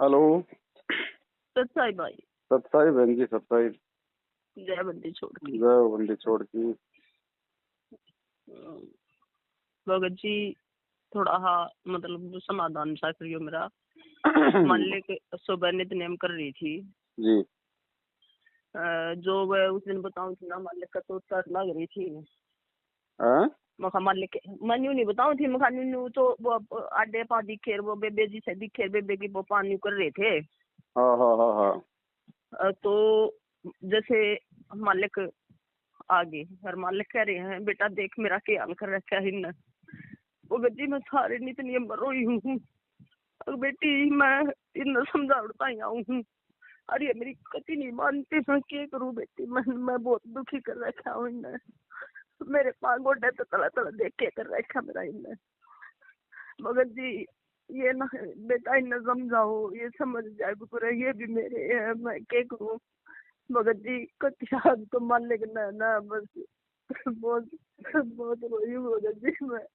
Hello. सच्चाई भाई। सत्ताई बहन जी, सत्ताई। जय बंदी छोड़ की। जय हो बंदी छोड़ की। भगत जी थोड़ा हा मतलब समाधान सा करियो मेरा। मान ले के सुबह नित्य कर रही थी जी। जो वह उस दिन बताऊं थी ना, मान ले तो तर लग रही थी। मखा मान ले के मैं यूं नहीं बताऊं थी, मखा न्यू तो वो आडे पा दिखे, वो बेबे जी से दिखे, बेबे की वो पानी कर रहे थे। हाँ हाँ हाँ हाँ। तो जैसे मालिक आगे और मालिक कह रहे हैं, बेटा देख मेरा क्या हाल कर रखा है इन। वो बच्ची मैं सारे नितनी रोई हूँ। और बेटी मैं इन समझाता ही आऊँ हूँ। अरे मेरी कति नहीं मानती, मैं क्या करूँ बेटी, मैं बहुत दुखी कर रखा हूँ इन्हें। मेरे पाँव गोडे तो तला तला देख के कर रखा मेरा इन्हें। मगर जी ये ना बेटा इन्हें समझाओ, ये समझ जाए पूरा, ये भी मेरे है, मैं क्या करूँ। मगर जी कतिया तो मान ले ना बस बहुत बहुत रोई हूँ मगर जी मैं।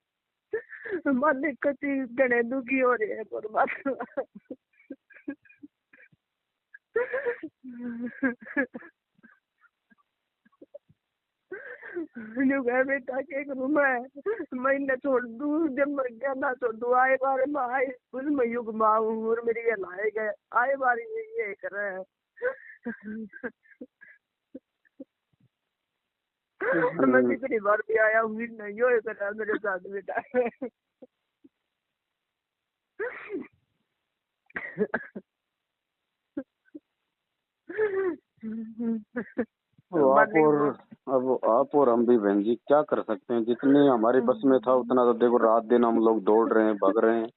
मान ले कति गणे दुखी हो रहे हैं परमात्मा। बेटा क्या करूँ मैं इन्हें छोड़ दूँ, जब मर गया ना छोड़ दूँ। आए बार में आए उसमें युग माऊँ और मेरी ये लाए गए आए बार ये कर रहे हैं। और मैं कितनी बार भी आया हूँ नहीं यो कर रहा मेरे साथ बेटा। आप और हम भी बहन जी क्या कर सकते हैं, जितनी हमारी बस में था उतना तो देखो, रात दिन हम लोग दौड़ रहे हैं, भग रहे हैं,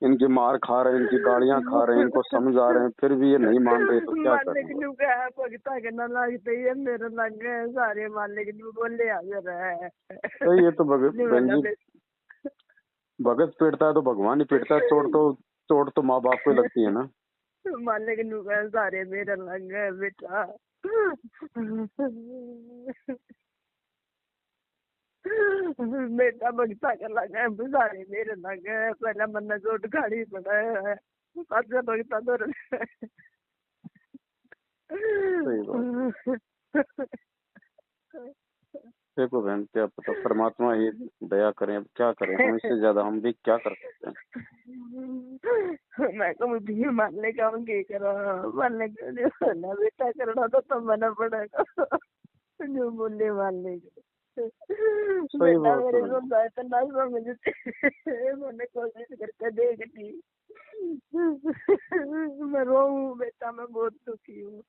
इनकी मार खा रहे हैं, इनकी गालियां खा रहे हैं, इनको समझा रहे हैं, फिर भी ये नहीं मान रहे, तो क्या करें। भगता के ना लगते ही मेरे लग गए सारे मालिक बोले हाजिर है। सही है तो बहन जी, भगत पीटता है तो भगवान ही पीटता है, चोट तो माँ बाप को ही लगती है ना। मालिक सारे मेरे लग गए बेटा। बेटा भगता के लगे सारे मेरे लगे, पहले मन चोट खाड़ी पड़ा है, अच्छा भगता तो सही बात। देखो बहन, क्या पता परमात्मा ही दया करें, अब क्या करें, हम इससे ज्यादा हम भी क्या कर सकते हैं। मैं कहूँ भी मानने का हम क्या करा, मानने का ना बेटा करना तो मना पड़ेगा। जो बोले मानने का सही बेटा बात मेरे है। समझाए तो ना समझते, मैंने कोशिश करके देखती। मैं रो बेटा, मैं बहुत दुखी हूँ।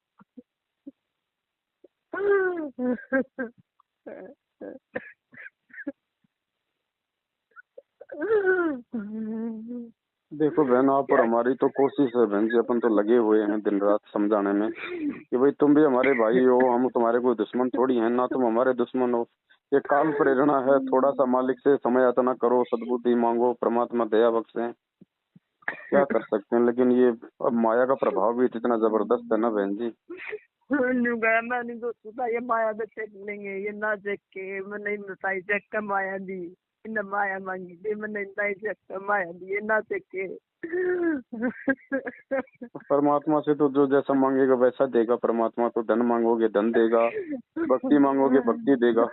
देखो बहन, आप और हमारी तो कोशिश है बहन जी, अपन तो लगे हुए हैं दिन रात समझाने में कि भाई तुम भी हमारे भाई हो, हम तुम्हारे कोई दुश्मन थोड़ी हैं, ना तुम हमारे दुश्मन हो। ये काल प्रेरणा है, थोड़ा सा मालिक से समय यातना करो, सद्बुद्धि मांगो, परमात्मा दया बख्शे। क्या कर सकते हैं, लेकिन ये अब माया का प्रभाव भी इतना जबरदस्त है ना बहन जी। मैंने सोचा ये माया तो चेक लेंगे, ये ना चेक के मैंने बताई चेक का माया दी, इन माया मांगी थी मैंने चेक का माया दी, ये ना चेक के। परमात्मा से तो जो जैसा मांगेगा वैसा देगा परमात्मा, तो धन मांगोगे धन देगा, भक्ति मांगोगे भक्ति देगा।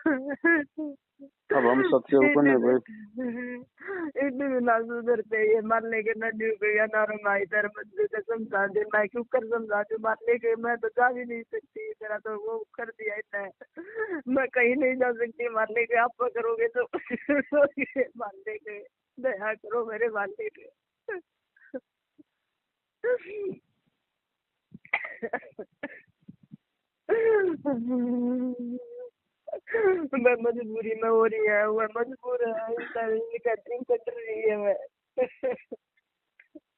अब हम सबसे ऊपर नहीं भाई। इतने ना सुधरते ये मारने के न ड्यू गया ना रमाई तेरे बच्चे को समझा दे, मैं क्यों कर समझा दू, मारने के मैं तो जा भी नहीं सकती, तेरा तो वो कर दिया इतना, मैं कहीं नहीं जा सकती मारने के, आप करोगे तो मारने के दया करो मेरे मारने के। मैं मजबूरी में हो रही है, वह मजबूर है, कैटरिंग कर रही है मैं।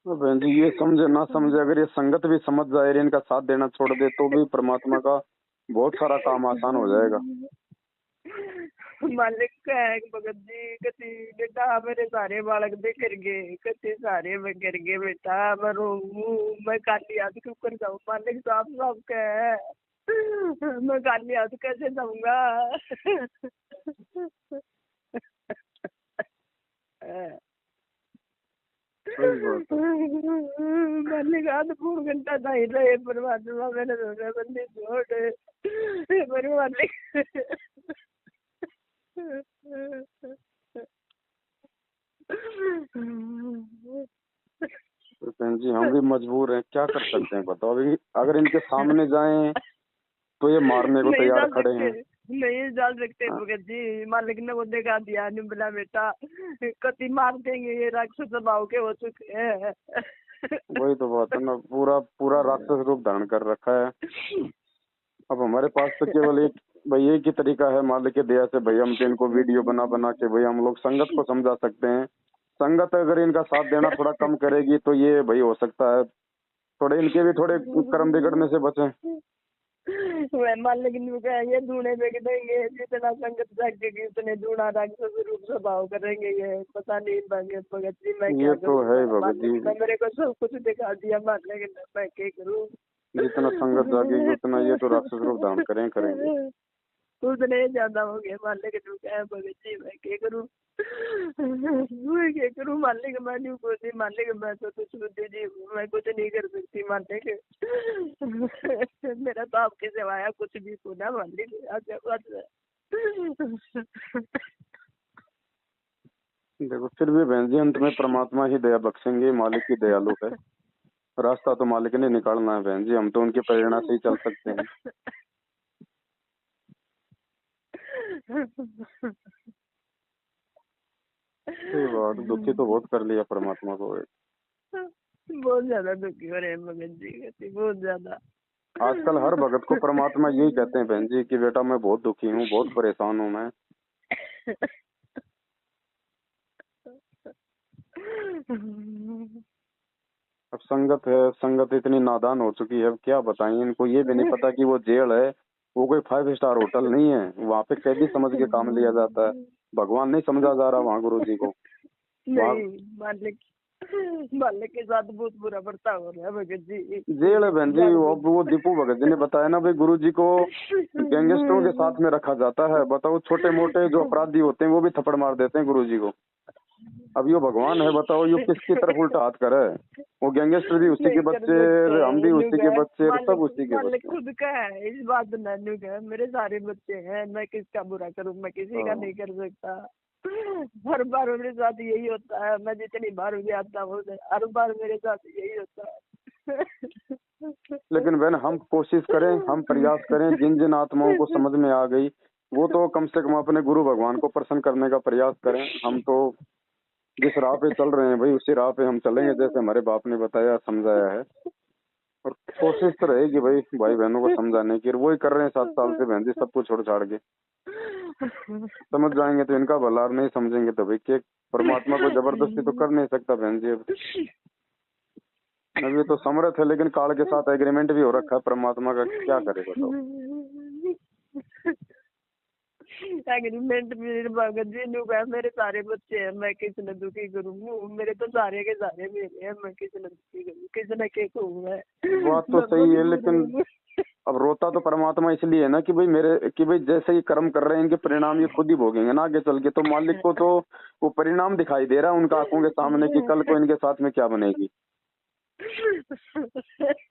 तो बहन जी ये समझे ना समझे, अगर ये संगत भी समझ जाए, इनका साथ देना छोड़ दे, तो भी परमात्मा का बहुत सारा काम आसान हो जाएगा। मालिक का है भगत जी, कति बेटा मेरे सारे बालक दे कर गए, कति सारे मैं कर गए बेटा, मैं रोऊं, मैं काली हाथ क्यों कर जाऊँ, मालिक साफ साफ का है, मैं काली हाथ कैसे जाऊंगा। सही बात है। मालिक आध पौन घंटा नहीं रहे परमात्मा, मैंने रोना बंदी छोड़ पर मालिक। तो बहन जी हम भी मजबूर हैं, क्या कर सकते हैं बताओ। अभी अगर इनके सामने जाएं तो ये मारने को नहीं जा तैयार खड़े सकते, हैं। नहीं जा सकते हाँ, भगत जी। मालिक ने वो देखा दिया नहीं बोला बेटा कति मार देंगे, ये राक्षस स्वभाव के हो चुके हैं। वही तो बात है ना, पूरा पूरा राक्षस रूप धारण कर रखा है। अब हमारे पास तो केवल एक भाई एक ही तरीका है मालिक की दया से, भाई हम तो इनको वीडियो बना बना के भाई हम लोग संगत को समझा सकते हैं। संगत अगर इनका साथ देना थोड़ा कम करेगी तो ये भाई हो सकता है थोड़े इनके भी थोड़े कर्म बिगड़ने से बचे। वह मालिक ने कहा ये धूने बेच देंगे, जितना संगत जागेगी उतने धूना राक्षस रूप स्वभाव करेंगे। ये पता नहीं भगत जी मैं ये क्या तो करूँ। है भगत जी, मालिक ने मेरे को सब कुछ दिखा दिया, मालिक ने मैं क्या करूँ। जितना संगत जागेगी उतना ये तो राक्षस रूप धारण करेंगे। उतने ज्यादा हो गए मालिक ने कहा भगत जी मैं क्या करूँ। मैं क्या करूँ मालिक, मैं नहीं बोलती मालिक, मैं तो कुछ बुद्धि जी मैं कुछ नहीं कर सकती मालिक। मेरा तो आपके सिवाय कुछ भी सुना मालिक आगे बस। देखो फिर भी बहन जी अंत में परमात्मा ही दया बख्शेंगे, मालिक ही दयालु है। रास्ता तो मालिक ने निकालना है बहन जी, हम तो उनकी प्रेरणा से ही चल सकते हैं। सही बात, दुखी तो बहुत कर लिया परमात्मा को। बहुत ज्यादा दुखी हो रहे हैं भगत जी कहती, बहुत ज्यादा। आजकल हर भगत को परमात्मा यही कहते हैं बहन जी कि बेटा मैं बहुत दुखी हूँ, बहुत परेशान हूँ मैं। अब संगत है, संगत इतनी नादान हो चुकी है, अब क्या बताएं इनको, ये भी नहीं पता कि वो जेल है, वो कोई 5 स्टार होटल नहीं है, वहाँ पे कैदी समझ के काम लिया जाता है। भगवान नहीं समझा जा रहा वहाँ गुरु जी को। वहाँ नहीं मालिक, मालिक के साथ बहुत बुरा बर्ताव हो रहा है भगत जी। जेल है बहन जी। अब वो दीपू भगत जी ने बताया ना भाई, गुरु जी को गैंगस्टरों के साथ में रखा जाता है। बताओ छोटे मोटे जो अपराधी होते हैं वो भी थप्पड़ मार देते हैं गुरु जी को। अब यो भगवान है, बताओ यो किसकी तरफ उल्टा हाथ करे। वो गैंगस्टर भी उसी के नहीं कर बच्चे, सकते हम भी उसी के बच्चे, सब मालिक, उसी के मालिक बच्चे। खुद का है इस बात नानू का, मेरे सारे बच्चे हैं, मैं किसका बुरा करूं, मैं किसी का नहीं कर सकता। हर बार मेरे साथ यही होता है, मैं जितनी बार भी आता हूँ हर बार मेरे साथ यही होता है। लेकिन बहन हम कोशिश करें, हम प्रयास करें, जिन जिन आत्माओं को समझ में आ गई वो तो कम से कम अपने गुरु भगवान को प्रसन्न करने का प्रयास करें। हम तो जिस राह पे चल रहे हैं भाई उसी राह पे हम चलेंगे, जैसे हमारे बाप ने बताया समझाया है। और कोशिश तो रहेगी भाई भाई बहनों को समझाने की, वही कर रहे हैं 7 साल से बहन जी, सब कुछ छोड़ छाड़ के। समझ जाएंगे तो इनका भला, और नहीं समझेंगे तो भाई के परमात्मा को जबरदस्ती तो कर नहीं सकता बहन जी। अब अभी तो समर्थ है, लेकिन काल के साथ एग्रीमेंट भी हो रखा है परमात्मा का, क्या करे बताओ। एग्रीमेंट मेरे भगत जी ने कहा मेरे सारे बच्चे हैं, मैं किसी ने दुखी करूँ, मेरे तो सारे के सारे मेरे हैं, मैं किसी ने दुखी करूँ, किसी ने क्या कहूँ मैं। बात तो सही है, लेकिन अब रोता तो परमात्मा इसलिए है ना कि भाई मेरे कि भाई जैसे ये कर्म कर रहे हैं इनके परिणाम ये खुद ही भोगेंगे ना आगे चल के। तो मालिक को तो वो परिणाम दिखाई दे रहा है उनका आंखों के सामने कि कल को इनके साथ में क्या बनेगी।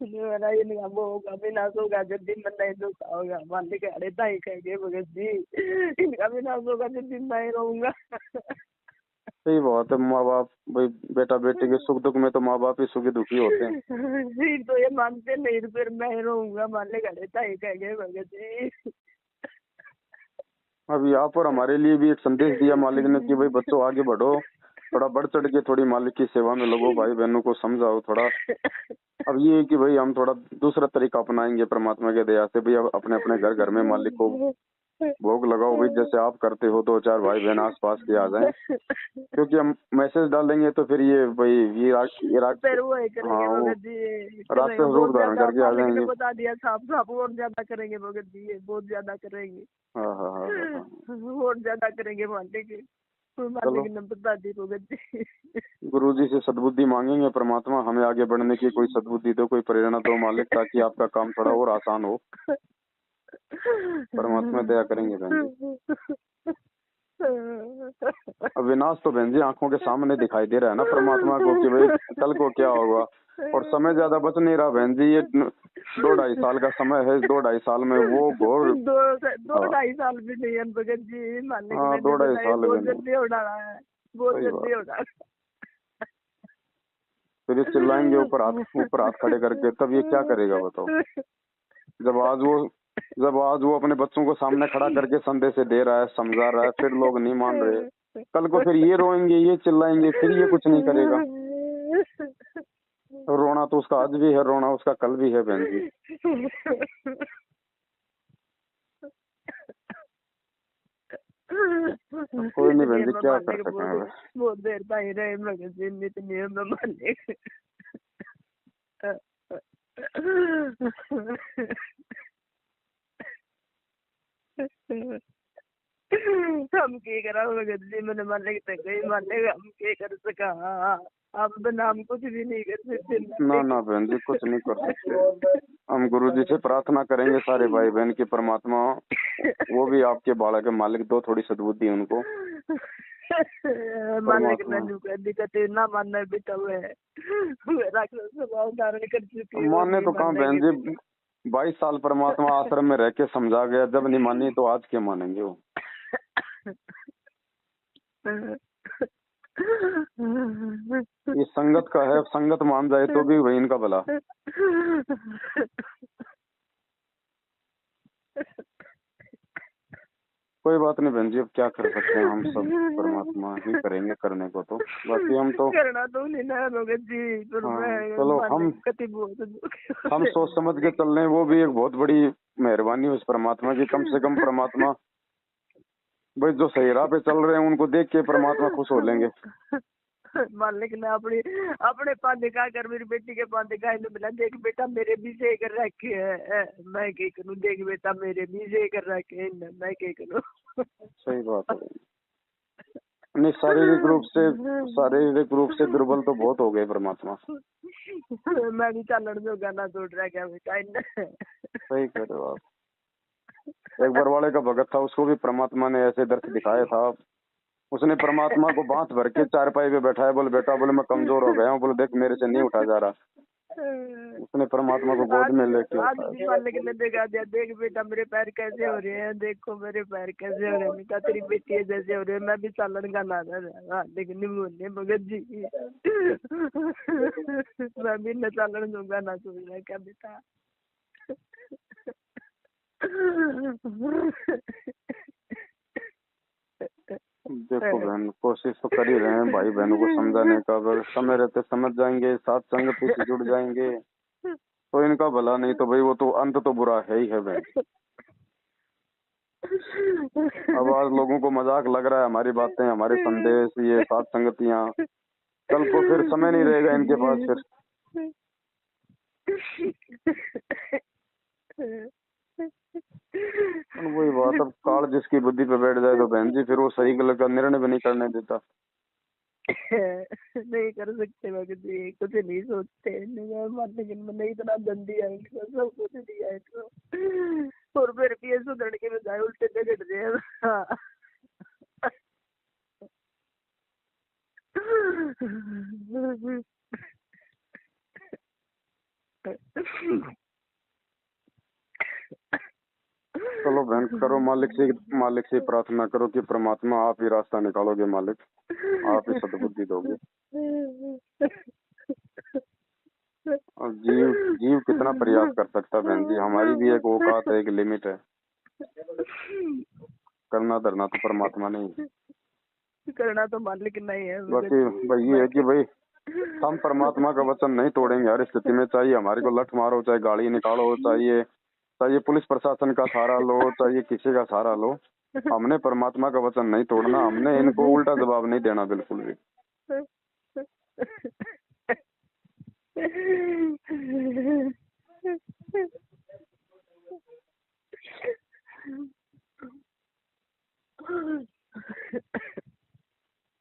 मेरा ये नहीं वो होगा विनाश होगा जिस दिन मैं नहीं धोखा होगा, मालिक अरे ताई कहेंगे भगत जी इनका विनाश होगा जिस दिन मैं रहूंगा। सही बात है, माँ बाप भाई बेटा बेटे के सुख दुख में तो माँ बाप ही सुखी दुखी होते हैं। फिर तो ये मानते नहीं, फिर मैं रहूंगा, मालिक अरे ताई कहेंगे भगत जी। अभी आप और हमारे लिए भी एक संदेश दिया मालिक ने कि भाई बच्चों आगे बढ़ो, थोड़ा बढ़ चढ़ के थोड़ी मालिक की सेवा में लगो, भाई बहनों को समझाओ थोड़ा। अब ये है कि भाई हम थोड़ा दूसरा तरीका अपनाएंगे परमात्मा के दया से। भाई अब अपने अपने घर घर में मालिक को भोग लगाओ भाई, जैसे आप करते हो, 2-4 भाई बहन आस पास के आ जाए, क्योंकि हम मैसेज डालेंगे तो फिर ये भाई फिर वो करेंगे हाँ भगत जी, राक्षस रूप बहुत धारण ज्यादा करके आ मालिक ने जाएंगे। बता दिया साफ साफ, और ज्यादा करेंगे भगत जी, ये बहुत ज्यादा करेंगे। हाँ हाँ हाँ हाँ। और ज्यादा करेंगे मालिक, चलो मालिक ने बता दी भगत जी। गुरु जी से सद्बुद्धि मांगेंगे, परमात्मा हमें आगे बढ़ने की कोई सद्बुद्धि दो, कोई प्रेरणा दो मालिक, ताकि आपका काम थोड़ा और आसान हो। परमात्मा दया करेंगे बहन जी। अब विनाश तो बहन जी आंखों के सामने दिखाई दे रहा है ना परमात्मा को कि भाई कल को क्या होगा। और समय ज्यादा बच नहीं रहा बहन जी, ये 2-2.5 साल का समय है। इस 2-2.5 साल में वो घोर 2-2.5 साल भी नहीं है भगत जी, मालिक हाँ ने 2-2.5 बनाई, साल बहुत में जल्दी उड़ाना है, बहुत सही जल्दी बात। उड़ाना। फिर ये चिल्लाएंगे ऊपर हाथ खड़े करके, तब ये क्या करेगा बताओ। जब आज वो अपने बच्चों को सामने खड़ा करके संदेश दे रहा है, समझा रहा है, फिर लोग नहीं मान रहे, कल को फिर ये रोएंगे, ये चिल्लाएंगे, फिर ये कुछ नहीं करेगा। रोना तो उसका आज भी है, रोना उसका कल भी है बहन जी। कोई नहीं बहन जी, क्या कर सकें अब। बहुत देर ताई रहे भगत जी, इतनी में मालिक। हम के करा भगत जी, मैंने मालिक तक गई, मालिक हम के कर सका, आप बिना हम कुछ भी नहीं कर सकते। ना ना बहन जी, कुछ नहीं कर सकते। हम गुरु जी से प्रार्थना करेंगे सारे भाई बहन की, परमात्मा वो भी आपके बालक के मालिक दो थोड़ी सद्बुद्धि उनको। मालिक ने दिक्कत ना मानना बेटा है, राक्षस स्वभाव धारण कर चुकी है। माने तो कहाँ बहन जी, 22 साल परमात्मा आश्रम में रह के समझा गया, जब नहीं मानी तो आज क्या मानेंगे वो। ये संगत का है, संगत मान जाए तो भी वही इनका भला। कोई बात नहीं बहन जी, अब क्या कर सकते हैं, हम सब परमात्मा ही करेंगे करने को तो। बाकी हम तो करना तो नहीं ना भगत जी, पर चलो हम सोच समझ के चल रहे हैं, वो भी एक बहुत बड़ी मेहरबानी उस परमात्मा की। कम से कम परमात्मा भाई जो सही राह पे चल रहे हैं उनको देख के परमात्मा खुश हो लेंगे। मालिक ने अपने पास दिखा कर मेरी बेटी के पास दिखाई तो मिला, देख बेटा मेरे भी से कर रखे है, मैं क्या करूं, देख बेटा मेरे भी से कर रखे है, मैं क्या करूं। सही बात है। नहीं शारीरिक रूप से दुर्बल तो बहुत हो गए परमात्मा। मैं भी चालन जो गाना जोड़ रहा क्या बेटा। सही कह रहे हो आप। एक बरवाड़े का भगत था, उसको भी परमात्मा ने ऐसे दर्श दिखाया था। उसने परमात्मा को बांस भर के चारपाई पे बैठाया, बोले बेटा, बोले मैं कमजोर हो गया हूँ, बोले देख मेरे से नहीं उठा जा रहा। उसने परमात्मा को गोद में लेके मालिक ने दिखा दिया, देख बेटा मेरे पैर कैसे हो रहे हैं, देखो मेरे पैर कैसे हो रहे हैं बेटा, तेरी बेटी जैसे हो रहे हैं, मैं भी चालन का नाना लेकिन बोलने भगत जी। मैं भी न चालन दूंगा ना सुन रहा क्या बेटा। देखो बहन, कोशिश तो कर ही रहे हैं भाई बहनों को समझाने का। अगर समय रहते समझ जाएंगे, साथ संगति से जुड़ जाएंगे तो इनका भला, नहीं तो भाई वो तो अंत तो बुरा है ही है बहन। अब आज लोगों को मजाक लग रहा है हमारी बातें, हमारे संदेश, ये साथ संगतियां, कल को फिर समय नहीं रहेगा इनके पास फिर। वही बात, अब काल जिसकी बुद्धि पे बैठ जाए तो बहन जी फिर वो सही गलत का निर्णय भी नहीं करने देता। नहीं कर सकते भगत जी, कुछ नहीं सोचते, लेकिन मैंने इतना धन दिया है, सब कुछ दिया है तो, और फिर भी सुधरने के बजाय उल्टे झगड़ रहे हैं। चलो बहन, करो मालिक से प्रार्थना करो कि परमात्मा आप ही रास्ता निकालोगे मालिक, आप ही सद्बुद्धि दोगे। और जीव कितना प्रयास कर सकता है बहन जी, हमारी भी एक औकात है, एक लिमिट है। करना धरना तो परमात्मा नहीं, करना तो मालिक नहीं है। बाकी भाई ये है कि भाई हम परमात्मा का वचन नहीं तोड़ेंगे हर स्थिति में, चाहिए हमारे को लठ मारो, चाहे गाड़ी निकालो, चाहिए पुलिस प्रशासन का सहारा लो, चाहिए किसी का सहारा लो, हमने परमात्मा का वचन नहीं तोड़ना, हमने इनको उल्टा जवाब नहीं देना बिल्कुल भी।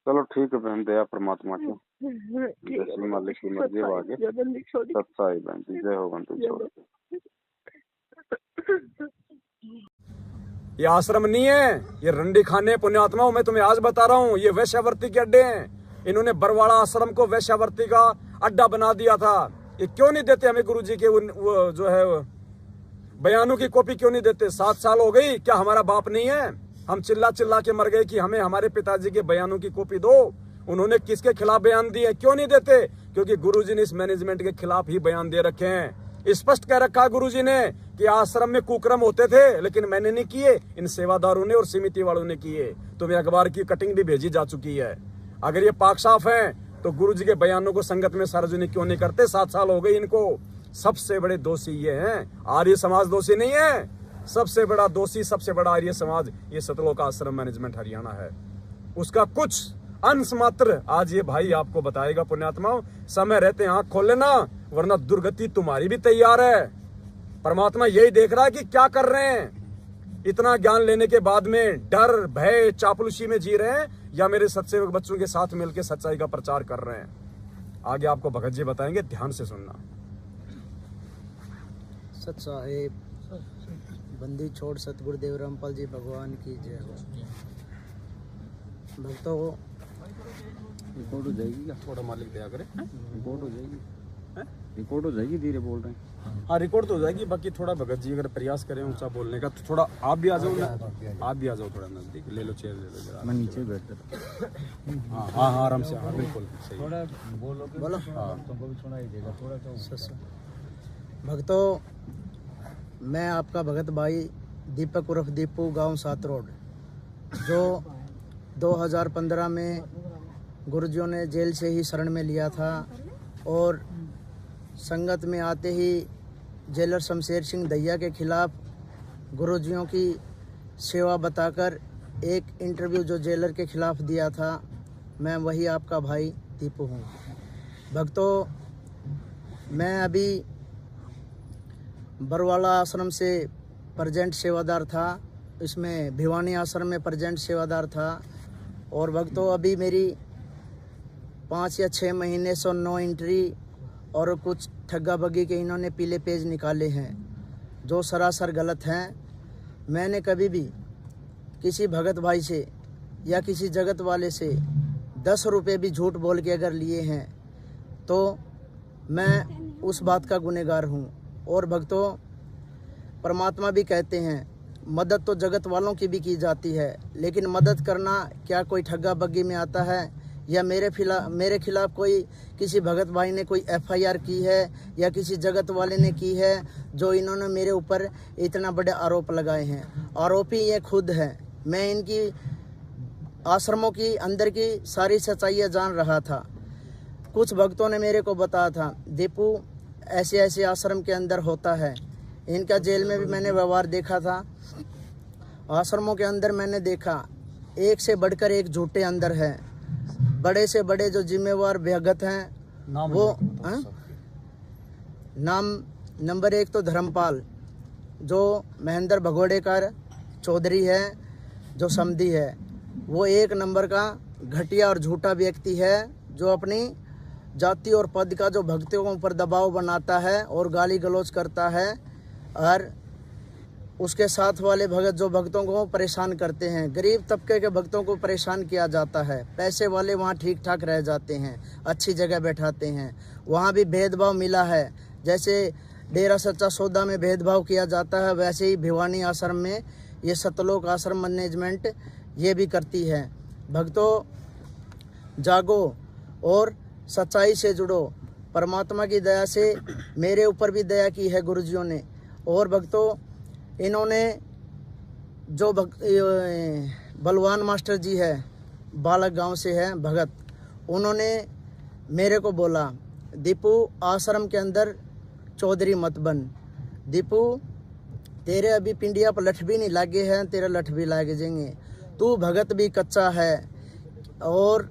चलो ठीक है बहन, दया परमात्मा की, जैसी मालिक की मर्जी हो आगे। सच्चाई बहन जी, जय हो बंधु छोड़। ये आश्रम नहीं है, ये रंडी खाने पुण्यात्माओं। मैं तुम्हें आज बता रहा हूँ, ये वैश्यावर्ती के अड्डे हैं। इन्होंने बरवाड़ा आश्रम को वैश्यावर्ती का अड्डा बना दिया था। ये क्यों नहीं देते हमें गुरुजी के वो जो है बयानों की कॉपी क्यों नहीं देते? 7 साल हो गई, क्या हमारा बाप नहीं है? हम चिल्ला चिल्ला के मर गए कि हमें हमारे पिताजी के बयानों की कॉपी दो। उन्होंने किसके खिलाफ बयान दिए, क्यों नहीं देते? क्योंकि गुरुजी ने इस मैनेजमेंट के खिलाफ ही बयान दे रखे हैं। स्पष्ट कह रखा गुरुजी ने कि आश्रम में कुक्रम होते थे, लेकिन मैंने नहीं किए, इन सेवादारों ने और समिति वालों ने किए। तुम्हें अखबार की कटिंग भी भेजी जा चुकी है। अगर ये पाक साफ है तो गुरुजी के बयानों को संगत में सार्वजनिक क्यों नहीं करते? 7 साल हो गए इनको। सबसे बड़े दोषी ये हैं, आर्य समाज दोषी नहीं है। सबसे बड़ा दोषी, सबसे बड़ा आर्य समाज ये सतलोक आश्रम मैनेजमेंट हरियाणा है। उसका कुछ अंश मात्र आज ये भाई आपको बताएगा। पुण्यात्माओं, समय रहते आंख खोल लेना, वरना दुर्गति तुम्हारी भी तैयार है। परमात्मा यही देख रहा है कि क्या कर रहे हैं। इतना ज्ञान लेने के बाद में डर, भय, चापलूसी में जी रहे हैं, या मेरे सत्सेवक बच्चों के साथ मिलकर सच्चाई का प्रचार कर रहे हैं। आगे आपको भगत जी बताएंगे, ध्यान से सुनना। सत साहेब बंदी छोड़ सतगुरुदेव रामपाल जी भगवान की जय हो। भक्तों रिकॉर्ड हो जाएगी क्या? थोड़ा मालिक दया करे। रिकॉर्ड हो जाएगी, रिकॉर्ड हो जाएगी, धीरे बोल रहे हैं। हाँ, रिकॉर्ड तो हो जाएगी। बाकी थोड़ा भगत जी अगर प्रयास करें ऊंचा बोलने का, तो थोड़ा आप भी आ जाओ ना, आप भी आ जाओ थोड़ा नजदीक। ले लो चेयर, ले लो जरा। मैं नीचे बैठ जाता। हाँ हाँ हाँ, आराम से। हाँ बिल्कुल सही। थोड़ा बोलो हाँ, तुमको भी सुनाई देगा थोड़ा तो। भक्तों, मैं आपका भगत भाई दीपक उर्फ दीपू, गांव 7 रोड, जो 2015 में गुरुजियों ने जेल से ही शरण में लिया था, और संगत में आते ही जेलर शमशेर सिंह दहिया के खिलाफ गुरुजियों की सेवा बताकर एक इंटरव्यू जो जेलर के खिलाफ दिया था, मैं वही आपका भाई दीपू हूँ। भक्तों, मैं अभी बरवाला आश्रम से प्रेजेंट सेवादार था, इसमें भिवानी आश्रम में प्रेजेंट सेवादार था। और भक्तों, अभी मेरी 5 या 6 महीने से 9 एंट्री और कुछ ठग्गा बग्गी के इन्होंने पीले पेज निकाले हैं, जो सरासर गलत हैं। मैंने कभी भी किसी भगत भाई से या किसी जगत वाले से 10 रुपये भी झूठ बोल के अगर लिए हैं तो मैं उस बात का गुनहगार हूँ। और भक्तों, परमात्मा भी कहते हैं मदद तो जगत वालों की भी की जाती है, लेकिन मदद करना क्या कोई ठग्गा बग्गी में आता है? या मेरे खिलाफ कोई किसी भगत भाई ने कोई FIR की है या किसी जगत वाले ने की है, जो इन्होंने मेरे ऊपर इतना बड़े आरोप लगाए हैं? आरोपी ये खुद है। मैं इनकी आश्रमों की अंदर की सारी सच्चाइयाँ जान रहा था। कुछ भक्तों ने मेरे को बताया था, दीपू ऐसे ऐसे आश्रम के अंदर होता है। इनका जेल में भी मैंने व्यवहार देखा था। आश्रमों के अंदर मैंने देखा एक से बढ़कर एक झूठे अंदर है। बड़े से बड़े जो जिम्मेवार भगत हैं वो नाम नंबर 1 तो धर्मपाल, जो महेंद्र भगोड़ेकर चौधरी है, जो समधी है, वो 1 नंबर का घटिया और झूठा व्यक्ति है, जो अपनी जाति और पद का जो भक्तों के ऊपर दबाव बनाता है और गाली गलौज करता है। और उसके साथ वाले भगत जो भक्तों को परेशान करते हैं, गरीब तबके के भक्तों को परेशान किया जाता है। पैसे वाले वहाँ ठीक ठाक रह जाते हैं, अच्छी जगह बैठाते हैं। वहाँ भी भेदभाव मिला है। जैसे डेरा सच्चा सौदा में भेदभाव किया जाता है, वैसे ही भिवानी आश्रम में ये सतलोक आश्रम मैनेजमेंट ये भी करती है। भक्तों, जागो और सच्चाई से जुड़ो। परमात्मा की दया से मेरे ऊपर भी दया की है गुरुजियों ने। और भक्तों, इन्होंने जो बलवान मास्टर जी है, बालक गांव से है भगत, उन्होंने मेरे को बोला, दीपू आश्रम के अंदर चौधरी मत बन। दीपू, तेरे अभी पिंडिया पर लठ भी नहीं लागे हैं, तेरे लठ भी लागे जाएंगे। तू भगत भी कच्चा है और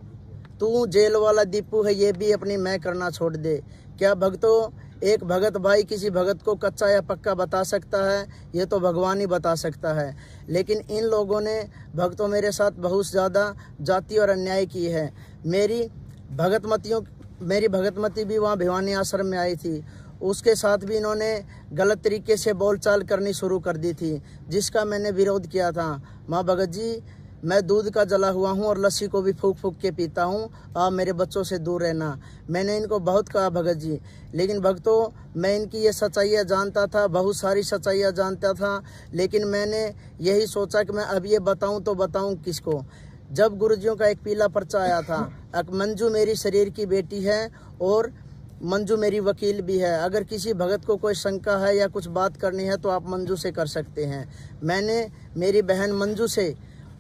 तू जेल वाला दीपू है, ये भी अपनी मैं करना छोड़ दे। क्या भक्तों, एक भगत भाई किसी भगत को कच्चा या पक्का बता सकता है? ये तो भगवान ही बता सकता है। लेकिन इन लोगों ने भक्तों मेरे साथ बहुत ज़्यादा जाति और अन्याय की है। मेरी भगतमती भी वहाँ भिवानी आश्रम में आई थी उसके साथ भी इन्होंने गलत तरीके से बोलचाल करनी शुरू कर दी थी, जिसका मैंने विरोध किया था। माँ भगत जी, मैं दूध का जला हुआ हूँ और लस्सी को भी फूंक फूंक के पीता हूँ, आप मेरे बच्चों से दूर रहना। मैंने इनको बहुत कहा भगत जी, लेकिन भक्तों मैं इनकी ये सच्चाइयाँ जानता था, बहुत सारी सच्चाइयाँ जानता था, लेकिन मैंने यही सोचा कि मैं अब ये बताऊँ तो बताऊँ किसको। जब गुरुजियों का एक पीला पर्चा आया था, अब मंजू मेरी शरीर की बेटी है और मंजू मेरी वकील भी है, अगर किसी भगत को कोई शंका है या कुछ बात करनी है तो आप मंजू से कर सकते हैं। मैंने मेरी बहन मंजू से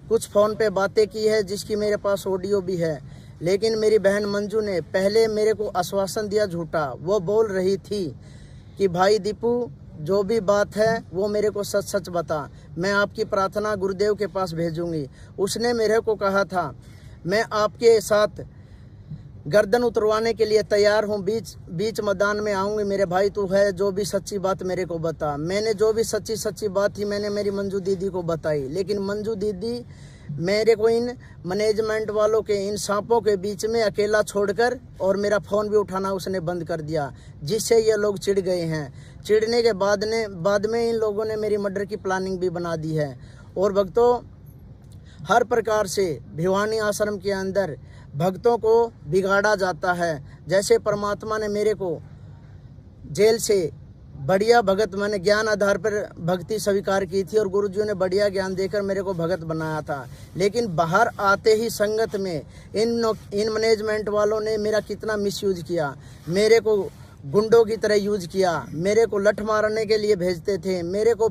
कुछ फ़ोन पे बातें की है, जिसकी मेरे पास ऑडियो भी है, लेकिन मेरी बहन मंजू ने पहले मेरे को आश्वासन दिया झूठा। वो बोल रही थी कि भाई दीपू, जो भी बात है वो मेरे को सच सच बता, मैं आपकी प्रार्थना गुरुदेव के पास भेजूंगी। उसने मेरे को कहा था मैं आपके साथ गर्दन उतरवाने के लिए तैयार हूँ, बीच मैदान में आऊँगी, मेरे भाई तू है, जो भी सच्ची बात मेरे को बता। मैंने जो भी सच्ची बात थी मैंने मेरी मंजू दीदी को बताई, लेकिन मंजू दीदी मेरे को इन मैनेजमेंट वालों के, इन सांपों के बीच में अकेला छोड़कर और मेरा फ़ोन भी उठाना उसने बंद कर दिया, जिससे ये लोग चिढ़ गए हैं। चिढ़ने के बाद में इन लोगों ने मेरी मर्डर की प्लानिंग भी बना दी है। और भक्तों, हर प्रकार से भिवानी आश्रम के अंदर भक्तों को बिगाड़ा जाता है। जैसे परमात्मा ने मेरे को जेल से बढ़िया भगत, मैंने ज्ञान आधार पर भक्ति स्वीकार की थी और गुरुजियों ने बढ़िया ज्ञान देकर मेरे को भगत बनाया था, लेकिन बाहर आते ही संगत में इन मैनेजमेंट वालों ने मेरा कितना मिसयूज किया। मेरे को गुंडों की तरह यूज किया, मेरे को लठ मारने के लिए भेजते थे, मेरे को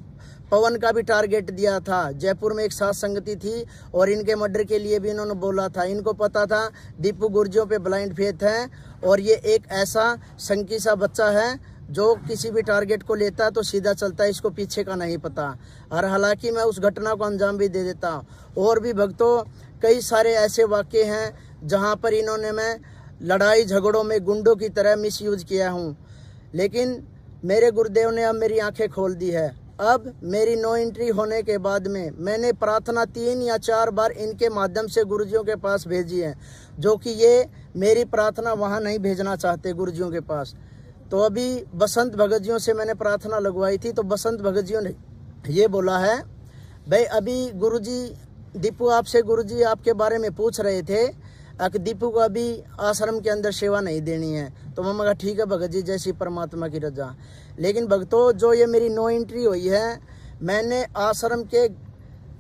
पवन का भी टारगेट दिया था। जयपुर में एक साथ संगति थी और इनके मर्डर के लिए भी इन्होंने बोला था। इनको पता था दीपू गुर्जियों पे ब्लाइंड फेथ है और ये एक ऐसा संकी सा बच्चा है जो किसी भी टारगेट को लेता है तो सीधा चलता है, इसको पीछे का नहीं पता। और हालांकि मैं उस घटना को अंजाम भी दे देता। और भी भक्तों, कई सारे ऐसे वाक़े हैं जहाँ पर इन्होंने मैं लड़ाई झगड़ों में गुंडों की तरह मिसयूज किया हूँ, लेकिन मेरे गुरुदेव ने अब मेरी आंखें खोल दी है। अब मेरी नो एंट्री होने के बाद में मैंने प्रार्थना 3 या 4 बार इनके माध्यम से गुरुजियों के पास भेजी है, जो कि ये मेरी प्रार्थना वहाँ नहीं भेजना चाहते गुरुजियों के पास। तो अभी बसंत भगत जियों से मैंने प्रार्थना लगवाई थी, तो बसंत भगत जियों ने ये बोला है, भाई अभी गुरुजी दीपू आपसे गुरुजी आपके बारे में पूछ रहे थे, दीपू को अभी आश्रम के अंदर सेवा नहीं देनी है। तो मैं कहा ठीक है भगत जी, जैसी परमात्मा की रजा। लेकिन भक्तों, जो ये मेरी नो एंट्री हुई है, मैंने आश्रम के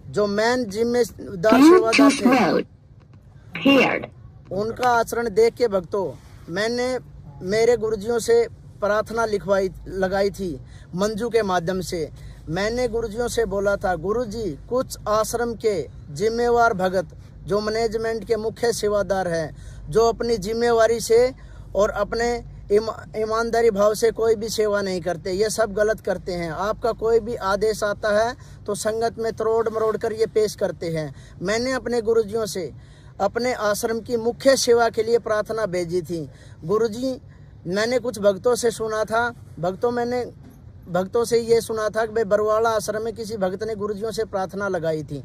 जो मेन जिम्मेदार सेवादार थे उनका आचरण देख के भक्तों, मैंने मेरे गुरुजियों से प्रार्थना लगाई थी मंजू के माध्यम से। मैंने गुरुजियों से बोला था, गुरुजी कुछ आश्रम के जिम्मेवार भगत जो मैनेजमेंट के मुख्य सेवादार हैं, जो अपनी जिम्मेवारी से और अपने ईमानदारी भाव से कोई भी सेवा नहीं करते, ये सब गलत करते हैं। आपका कोई भी आदेश आता है तो संगत में तरोड़ मरोड़ कर ये पेश करते हैं। मैंने अपने गुरुजियों से अपने आश्रम की मुख्य सेवा के लिए प्रार्थना भेजी थी। गुरुजी, मैंने कुछ भक्तों से सुना था, भक्तों से ये सुना था कि भाई बरवाड़ा आश्रम में किसी भक्त ने गुरुजियों से प्रार्थना लगाई थी।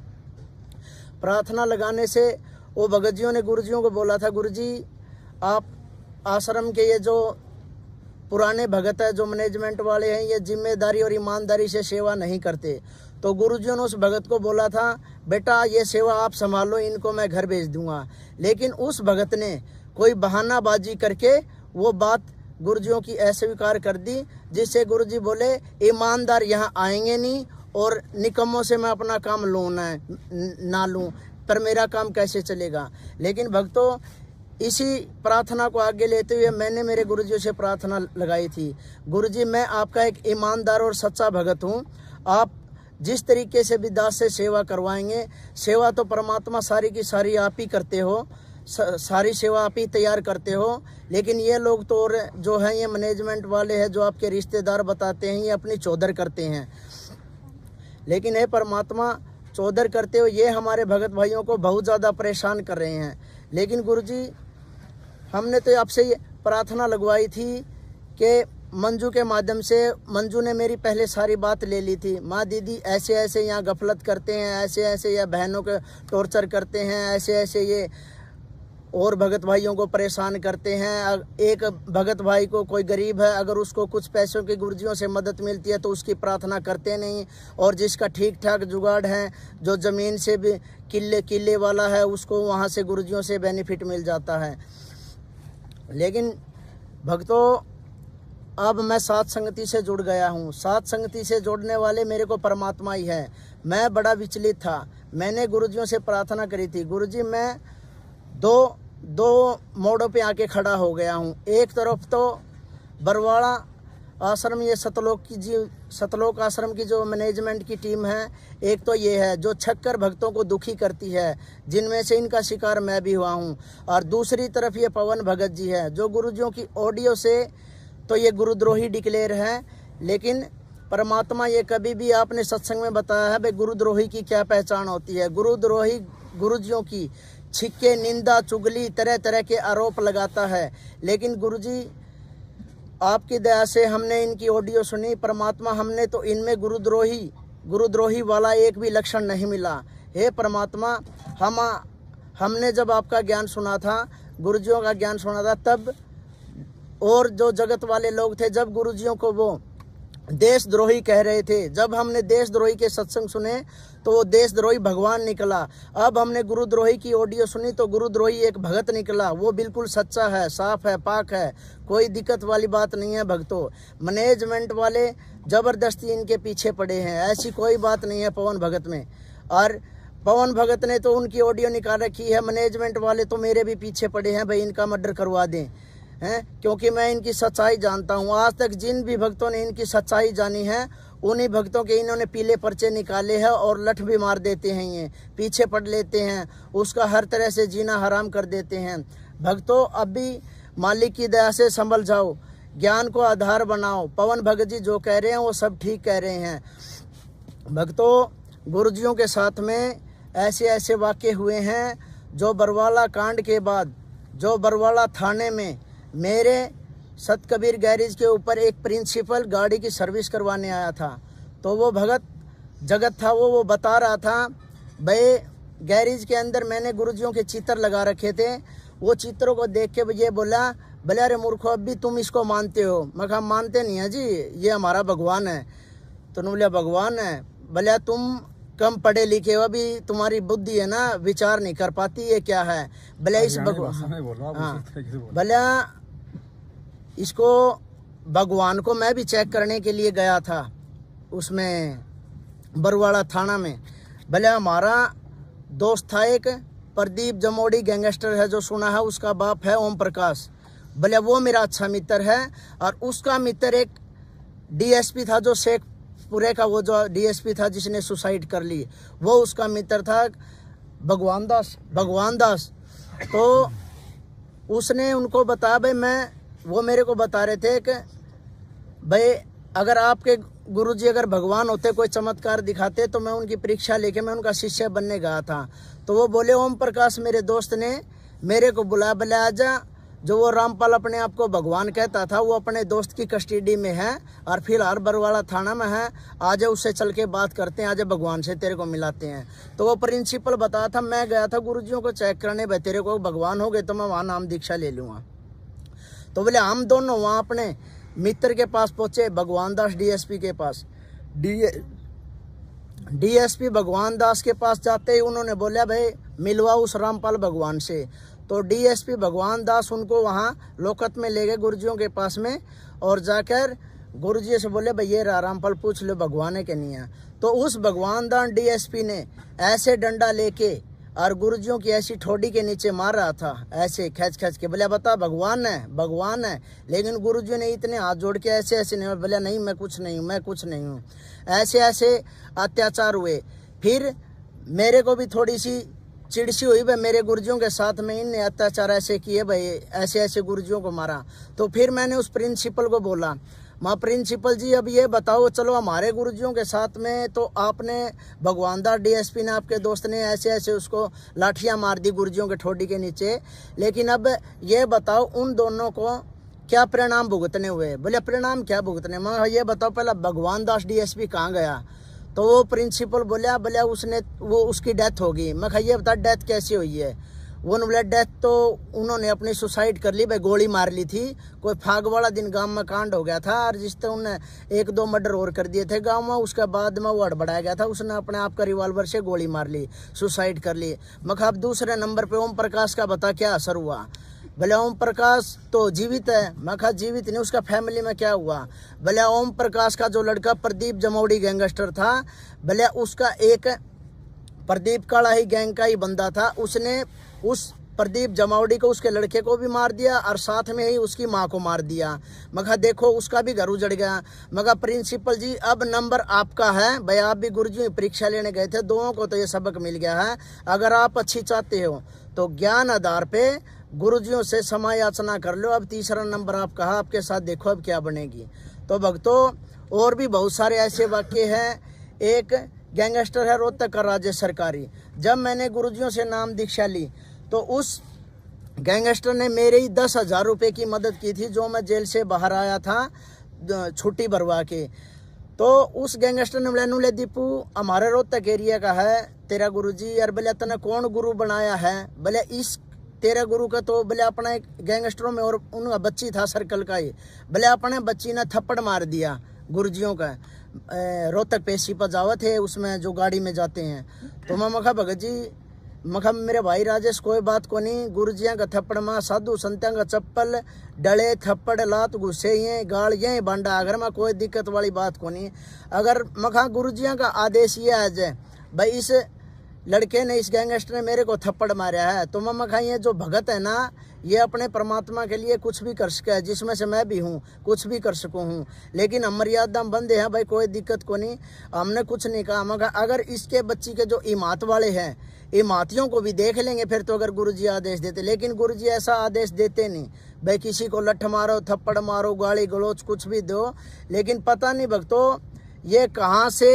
प्रार्थना लगाने से वो भगत ने गुरुजियों को बोला था, गुरुजी आप आश्रम के ये जो पुराने भगत है, जो मैनेजमेंट वाले हैं, ये जिम्मेदारी और ईमानदारी से सेवा नहीं करते। तो गुरुजियों ने उस भगत को बोला था, बेटा ये सेवा आप संभालो, इनको मैं घर भेज दूंगा। लेकिन उस भगत ने कोई बहानाबाजी करके वो बात गुरुजियों की अस्वीकार कर दी, जिससे गुरुजी बोले ईमानदार यहाँ आएंगे नहीं और निकम्मों से मैं अपना काम लूँ ना लूँ, पर मेरा काम कैसे चलेगा। लेकिन भक्तों, इसी प्रार्थना को आगे लेते हुए मैंने मेरे गुरुजी से प्रार्थना लगाई थी, गुरुजी मैं आपका एक ईमानदार और सच्चा भगत हूँ, आप जिस तरीके से भी दास से सेवा करवाएंगे, सेवा तो परमात्मा सारी की सारी आप ही करते हो, सारी सेवा आप ही तैयार करते हो। लेकिन ये लोग तो और जो हैं, ये मैनेजमेंट वाले हैं, जो आपके रिश्तेदार बताते हैं, ये अपनी चौधर करते हैं। लेकिन हे परमात्मा, चौधर करते हुए ये हमारे भगत भाइयों को बहुत ज़्यादा परेशान कर रहे हैं। लेकिन गुरुजी, हमने तो आपसे प्रार्थना लगवाई थी कि मंजू के माध्यम से, मंजू ने मेरी पहले सारी बात ले ली थी, माँ दीदी ऐसे ऐसे यहाँ गफलत करते हैं, ऐसे ऐसे ये बहनों के टॉर्चर करते हैं, ऐसे ऐसे ये और भगत भाइयों को परेशान करते हैं। एक भगत भाई को, कोई गरीब है, अगर उसको कुछ पैसों की गुरुजियों से मदद मिलती है तो उसकी प्रार्थना करते नहीं, और जिसका ठीक ठाक जुगाड़ है, जो ज़मीन से भी किले वाला है, उसको वहाँ से गुरुजियों से बेनिफिट मिल जाता है। लेकिन भक्तों, अब मैं सात संगति से जुड़ गया हूँ। सात संगति से जुड़ने वाले मेरे को परमात्मा ही है। मैं बड़ा विचलित था। मैंने गुरुजियों से प्रार्थना करी थी, गुरुजी मैं दो मोड़ों पे आके खड़ा हो गया हूँ। एक तरफ तो बरवाड़ा आश्रम, ये सतलोक आश्रम की जो मैनेजमेंट की टीम है, एक तो ये है जो छक्कर भक्तों को दुखी करती है, जिनमें से इनका शिकार मैं भी हुआ हूँ। और दूसरी तरफ ये पवन भगत जी है, जो गुरुजियों की ऑडियो से तो ये गुरुद्रोही डिक्लेयर है, लेकिन परमात्मा ये कभी भी आपने सत्संग में बताया है भाई गुरुद्रोही की क्या पहचान होती है। गुरुद्रोही गुरुजियों की छिक्के, निंदा, चुगली, तरह तरह के आरोप लगाता है। लेकिन गुरुजी आपकी दया से हमने इनकी ऑडियो सुनी, परमात्मा हमने तो इनमें गुरुद्रोही वाला एक भी लक्षण नहीं मिला। हे परमात्मा, हमने जब आपका ज्ञान सुना था, गुरुजियों का ज्ञान सुना था, तब और जो जगत वाले लोग थे, जब गुरुजियों को वो देशद्रोही कह रहे थे, जब हमने देशद्रोही के सत्संग सुने तो वो देशद्रोही भगवान निकला। अब हमने गुरुद्रोही की ऑडियो सुनी तो गुरुद्रोही एक भगत निकला। वो बिल्कुल सच्चा है, साफ है, पाक है, कोई दिक्कत वाली बात नहीं है। भक्तों, मैनेजमेंट वाले जबरदस्ती इनके पीछे पड़े हैं, ऐसी कोई बात नहीं है पवन भगत में। और पवन भगत ने तो उनकी ऑडियो निकाल रखी है, मैनेजमेंट वाले तो मेरे भी पीछे पड़े हैं भाई इनका मर्डर करवा दें, हैं, क्योंकि मैं इनकी सच्चाई जानता हूँ। आज तक जिन भी भक्तों ने इनकी सच्चाई जानी है, उन्हीं भक्तों के इन्होंने पीले पर्चे निकाले हैं और लठ भी मार देते हैं, ये पीछे पड़ लेते हैं, उसका हर तरह से जीना हराम कर देते हैं। भक्तों, अब भी मालिक की दया से संभल जाओ, ज्ञान को आधार बनाओ। पवन भगत जी जो कह रहे हैं वो सब ठीक कह रहे हैं। भक्तों, गुरुजियों के साथ में ऐसे ऐसे वाक़े हुए हैं, जो बरवाला कांड के बाद, जो बरवाला थाने में मेरे सतकबीर गैरेज के ऊपर एक प्रिंसिपल गाड़ी की सर्विस करवाने आया था, तो वो भगत जगत था, वो बता रहा था भाई गैरेज के अंदर मैंने गुरुजियों के चित्र लगा रखे थे। वो चित्रों को देख के ये बोला, भले अरे मूर्खो, अब भी तुम इसको मानते हो? मैं कहा मानते नहीं है जी, ये हमारा भगवान है। तो उन्होंने बोला भगवान है? भले तुम कम पढ़े लिखे हो, अभी तुम्हारी बुद्धि है ना, विचार नहीं कर पाती, ये क्या है? भले इस भगवान, हाँ, भले इसको भगवान को मैं भी चेक करने के लिए गया था उसमें बरवाड़ा थाना में। भले हमारा दोस्त था एक प्रदीप जमोड़ी, गैंगस्टर है जो सुना है, उसका बाप है ओम प्रकाश। भले वो मेरा अच्छा मित्र है, और उसका मित्र एक डीएसपी था जो शेखपुरे का, वो जो डीएसपी था जिसने सुसाइड कर ली, वो उसका मित्र था भगवान दास। तो उसने उनको बताया भाई वो मेरे को बता रहे थे कि भाई अगर आपके गुरुजी अगर भगवान होते, कोई चमत्कार दिखाते, तो मैं उनकी परीक्षा लेके मैं उनका शिष्य बनने गया था। तो वो बोले ओम प्रकाश मेरे दोस्त ने मेरे को बुलाया, बोले आजा, जो वो रामपाल अपने आप को भगवान कहता था, वो अपने दोस्त की कस्टडी में है और फिलहाल बरवाड़ा थाना में है, आज उससे चल के बात करते हैं, आज भगवान से तेरे को मिलाते हैं। तो वो प्रिंसिपल बताया था, मैं गया था गुरुजियों को चेक करने, भाई तेरे को भगवान हो गए तो मैं वहाँ नाम दीक्षा ले लूँगा। तो बोले हम दोनों वहाँ अपने मित्र के पास पहुँचे, भगवान दास डीएसपी के पास। डीएसपी भगवान दास के पास जाते ही उन्होंने बोला भाई मिलवा उस रामपाल भगवान से। तो डीएसपी भगवान दास उनको वहाँ लोकत में ले गए गुरुजियों के पास में, और जाकर गुरुजी से बोले भाई ये रामपाल पूछ लो भगवान है कि नहीं है। तो उस भगवान दास डीएसपी ने ऐसे डंडा लेके और गुरुजियों की ऐसी ठोडी के नीचे मार रहा था, ऐसे खींच के, बोले बता भगवान है। लेकिन गुरुजी ने इतने हाथ जोड़ के ऐसे नहीं बोले, नहीं मैं कुछ नहीं हूँ। ऐसे अत्याचार हुए। फिर मेरे को भी थोड़ी सी चिड़सी हुई भाई, मेरे गुरुजियों के साथ में इनने अत्याचार ऐसे किए भाई, ऐसे गुरुजियों को मारा। तो फिर मैंने उस प्रिंसिपल को बोला, माँ प्रिंसिपल जी अब ये बताओ, चलो हमारे गुरुजियों के साथ में तो आपने भगवान दास डीएसपी ने, आपके दोस्त ने ऐसे उसको लाठियाँ मार दी गुरुजियों के ठोडी के नीचे, लेकिन अब ये बताओ उन दोनों को क्या परिणाम भुगतने हुए? बोले परिणाम क्या भुगतने? मैं ये बताओ पहला भगवान दास डीएसपी कहाँ गया? तो वो प्रिंसिपल बोला उसने उसकी डेथ होगी। मैं ये बता डेथ कैसे हुई है? वो बोले डेथ तो उन्होंने अपनी सुसाइड कर ली भाई, गोली मार ली थी। कोई फाग वाला दिन गांव में कांड हो गया था और जिस तरह उन्होंने 1-2 मर्डर और कर दिए थे गांव में। उसके बाद में वो हड़बड़ाया गया था, उसने अपने आप का रिवॉल्वर से गोली मार ली, सुसाइड कर ली। मगर अब दूसरे नंबर पे ओम प्रकाश का बता क्या असर हुआ। भले ओम प्रकाश तो जीवित है, मैं कहा जीवित नहीं, उसका फैमिली में क्या हुआ। भले ओम प्रकाश का जो लड़का प्रदीप जमौड़ी गैंगस्टर था, भले उसका एक प्रदीप काला ही गैंग का ही बंदा था, उसने उस प्रदीप जमावड़ी को, उसके लड़के को भी मार दिया और साथ में ही उसकी माँ को मार दिया। मगर देखो उसका भी घर उजड़ गया। मगर प्रिंसिपल जी अब नंबर आपका है भाई, आप भी गुरुजी परीक्षा लेने गए थे, दोनों को तो ये सबक मिल गया है। अगर आप अच्छी चाहते हो तो ज्ञान आधार पे गुरुजियों से समय याचना कर लो। अब तीसरा नंबर आप कहा, आपके साथ देखो अब क्या बनेगी। तो भक्तों और भी बहुत सारे ऐसे वाक्य हैं। एक गैंगस्टर है रोहतक का राजेश सरकारी। जब मैंने गुरुजियों से नाम दीक्षा ली तो उस गैंगस्टर ने मेरे ही 10,000 रुपये की मदद की थी, जो मैं जेल से बाहर आया था छुट्टी भरवा के। तो उस गैंगस्टर ने बोला नुले दीपू हमारे रोहतक एरिया का है तेरा गुरुजी, यार बोले तने कौन गुरु बनाया है। बोले इस तेरा गुरु का तो बोले अपना एक गैंगस्टरों में और उनका बच्ची था सर्कल का ही, बोले अपने बच्ची ने थप्पड़ मार दिया गुरुजियों का। रोहतक पेशी पर जावा थे उसमें जो गाड़ी में जाते हैं। तो मैं मखा भगत जी मखा मेरे भाई राजेश कोई बात को नहीं, गुरुजियाँ का थप्पड़ माँ साधु संत्या का चप्पल डले थप्पड़ लात घुसे ये गाल ये बांडा, अगर मैं कोई दिक्कत वाली बात को नहीं। अगर मखा गुरुजियाँ का आदेश ये आ जाए भाई इस लड़के ने, इस गैंगस्टर ने मेरे को थप्पड़ मारा है, तो मैं मखा ये जो भगत है ना ये अपने परमात्मा के लिए कुछ भी कर सके है, जिसमें से मैं भी हूँ, कुछ भी कर सकूँ हूँ। लेकिन हम मर्यादा बंदे हैं भाई, कोई दिक्कत को नहीं, हमने कुछ नहीं कहा। मगर अगर इसके बच्ची के जो इमात वाले हैं इमातियों को भी देख लेंगे फिर तो, अगर गुरुजी आदेश देते। लेकिन गुरुजी ऐसा आदेश देते नहीं भाई किसी को लठ मारो थप्पड़ मारो गाली गलोच कुछ भी दो। लेकिन पता नहीं भक्तों ये कहाँ से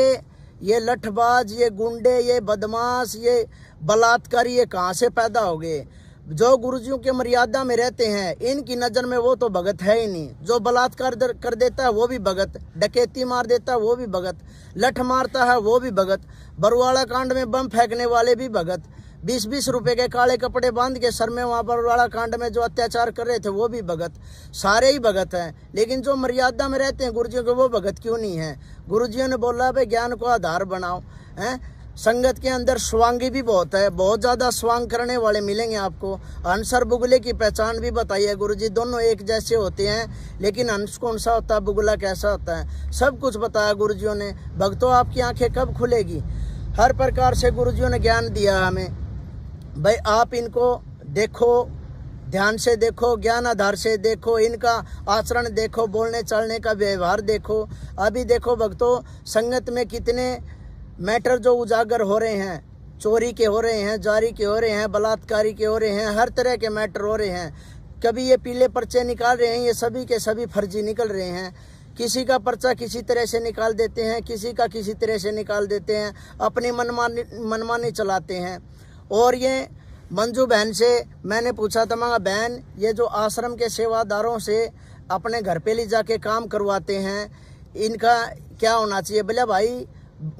ये लठबाज, ये गुंडे, ये बदमाश, ये बलात्कारी ये कहाँ से पैदा हो गए। जो गुरुजियों के मर्यादा में रहते हैं इनकी नज़र में वो तो भगत है ही नहीं। जो बलात्कार कर देता है वो भी भगत, डकैती मार देता है वो भी भगत, लठ मारता है वो भी भगत, बरवाड़ा कांड में बम फेंकने वाले भी भगत, 20-20 रुपए के काले कपड़े बांध के सर में वहाँ बरवाड़ा कांड में जो अत्याचार कर रहे थे वो भी भगत, सारे ही भगत हैं। लेकिन जो मर्यादा में रहते हैं गुरुजियों के वो भगत क्यों नहीं है। गुरुजियों ने बोला भाई ज्ञान को आधार बनाओ हैं। संगत के अंदर स्वांगी भी बहुत है, बहुत ज़्यादा स्वांग करने वाले मिलेंगे आपको। हंस और बुगले की पहचान भी बताई है गुरुजी, दोनों एक जैसे होते हैं लेकिन हंस कौन सा होता है बुगला कैसा होता है, सब कुछ बताया गुरुजियों ने। भक्तों आपकी आंखें कब खुलेगी। हर प्रकार से गुरुजियों ने ज्ञान दिया हमें भाई, आप इनको देखो, ध्यान से देखो, ज्ञान आधार से देखो, इनका आचरण देखो, बोलने चलने का व्यवहार देखो। अभी देखो भक्तों संगत में कितने मैटर जो उजागर हो रहे हैं, चोरी के हो रहे हैं, जारी के हो रहे हैं, बलात्कारी के हो रहे हैं, हर तरह के मैटर हो रहे हैं। कभी ये पीले पर्चे निकाल रहे हैं, ये सभी के सभी फर्जी निकल रहे हैं। किसी का पर्चा किसी तरह से निकाल देते हैं, किसी का किसी तरह से निकाल देते हैं, अपनी मनमानी चलाते हैं। और ये मंजू बहन से मैंने पूछा था, मैं बहन ये जो आश्रम के सेवादारों से अपने घर पे ले जाके काम करवाते हैं इनका क्या होना चाहिए। बोले भाई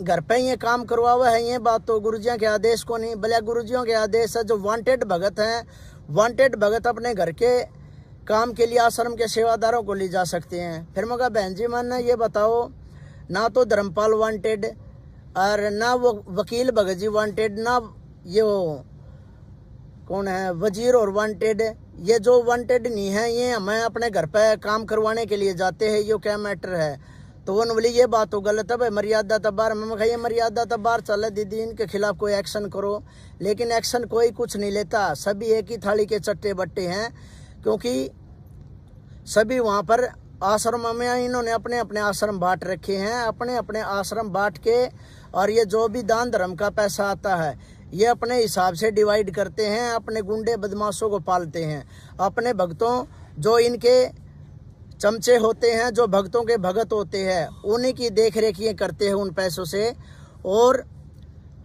घर पे ये काम करवा हुआ है, ये बात तो गुरुजियों के आदेश को नहीं। बोले गुरुजियों के आदेश है, जो वांटेड भगत हैं, वांटेड भगत अपने घर के काम के लिए आश्रम के सेवादारों को ले जा सकते हैं। फिर मैं कहा बहन जी मन ये बताओ, ना तो धर्मपाल वांटेड और ना वो वकील भगत जी वांटेड, ना ये वो कौन है वजीर और वांटेड, ये जो वांटेड नहीं है ये हमें अपने घर पे काम करवाने के लिए जाते हैं, ये क्या मैटर है। तो वो बोली ये बात तो गलत है भाई, मर्यादा तबार। मैं कहा ये मर्यादा तबार चले दीदी, इनके खिलाफ कोई एक्शन करो। लेकिन एक्शन कोई कुछ नहीं लेता, सभी एक ही थाली के चट्टे बट्टे हैं, क्योंकि सभी वहाँ पर आश्रम में इन्होंने अपने अपने आश्रम बांट रखे हैं, अपने अपने आश्रम बांट के, और ये जो भी दान धर्म का पैसा आता है ये अपने हिसाब से डिवाइड करते हैं, अपने गुंडे बदमाशों को पालते हैं। अपने भक्तों जो इनके चमचे होते हैं, जो भक्तों के भगत होते हैं, उन्हीं की देख रेख ये करते हैं उन पैसों से। और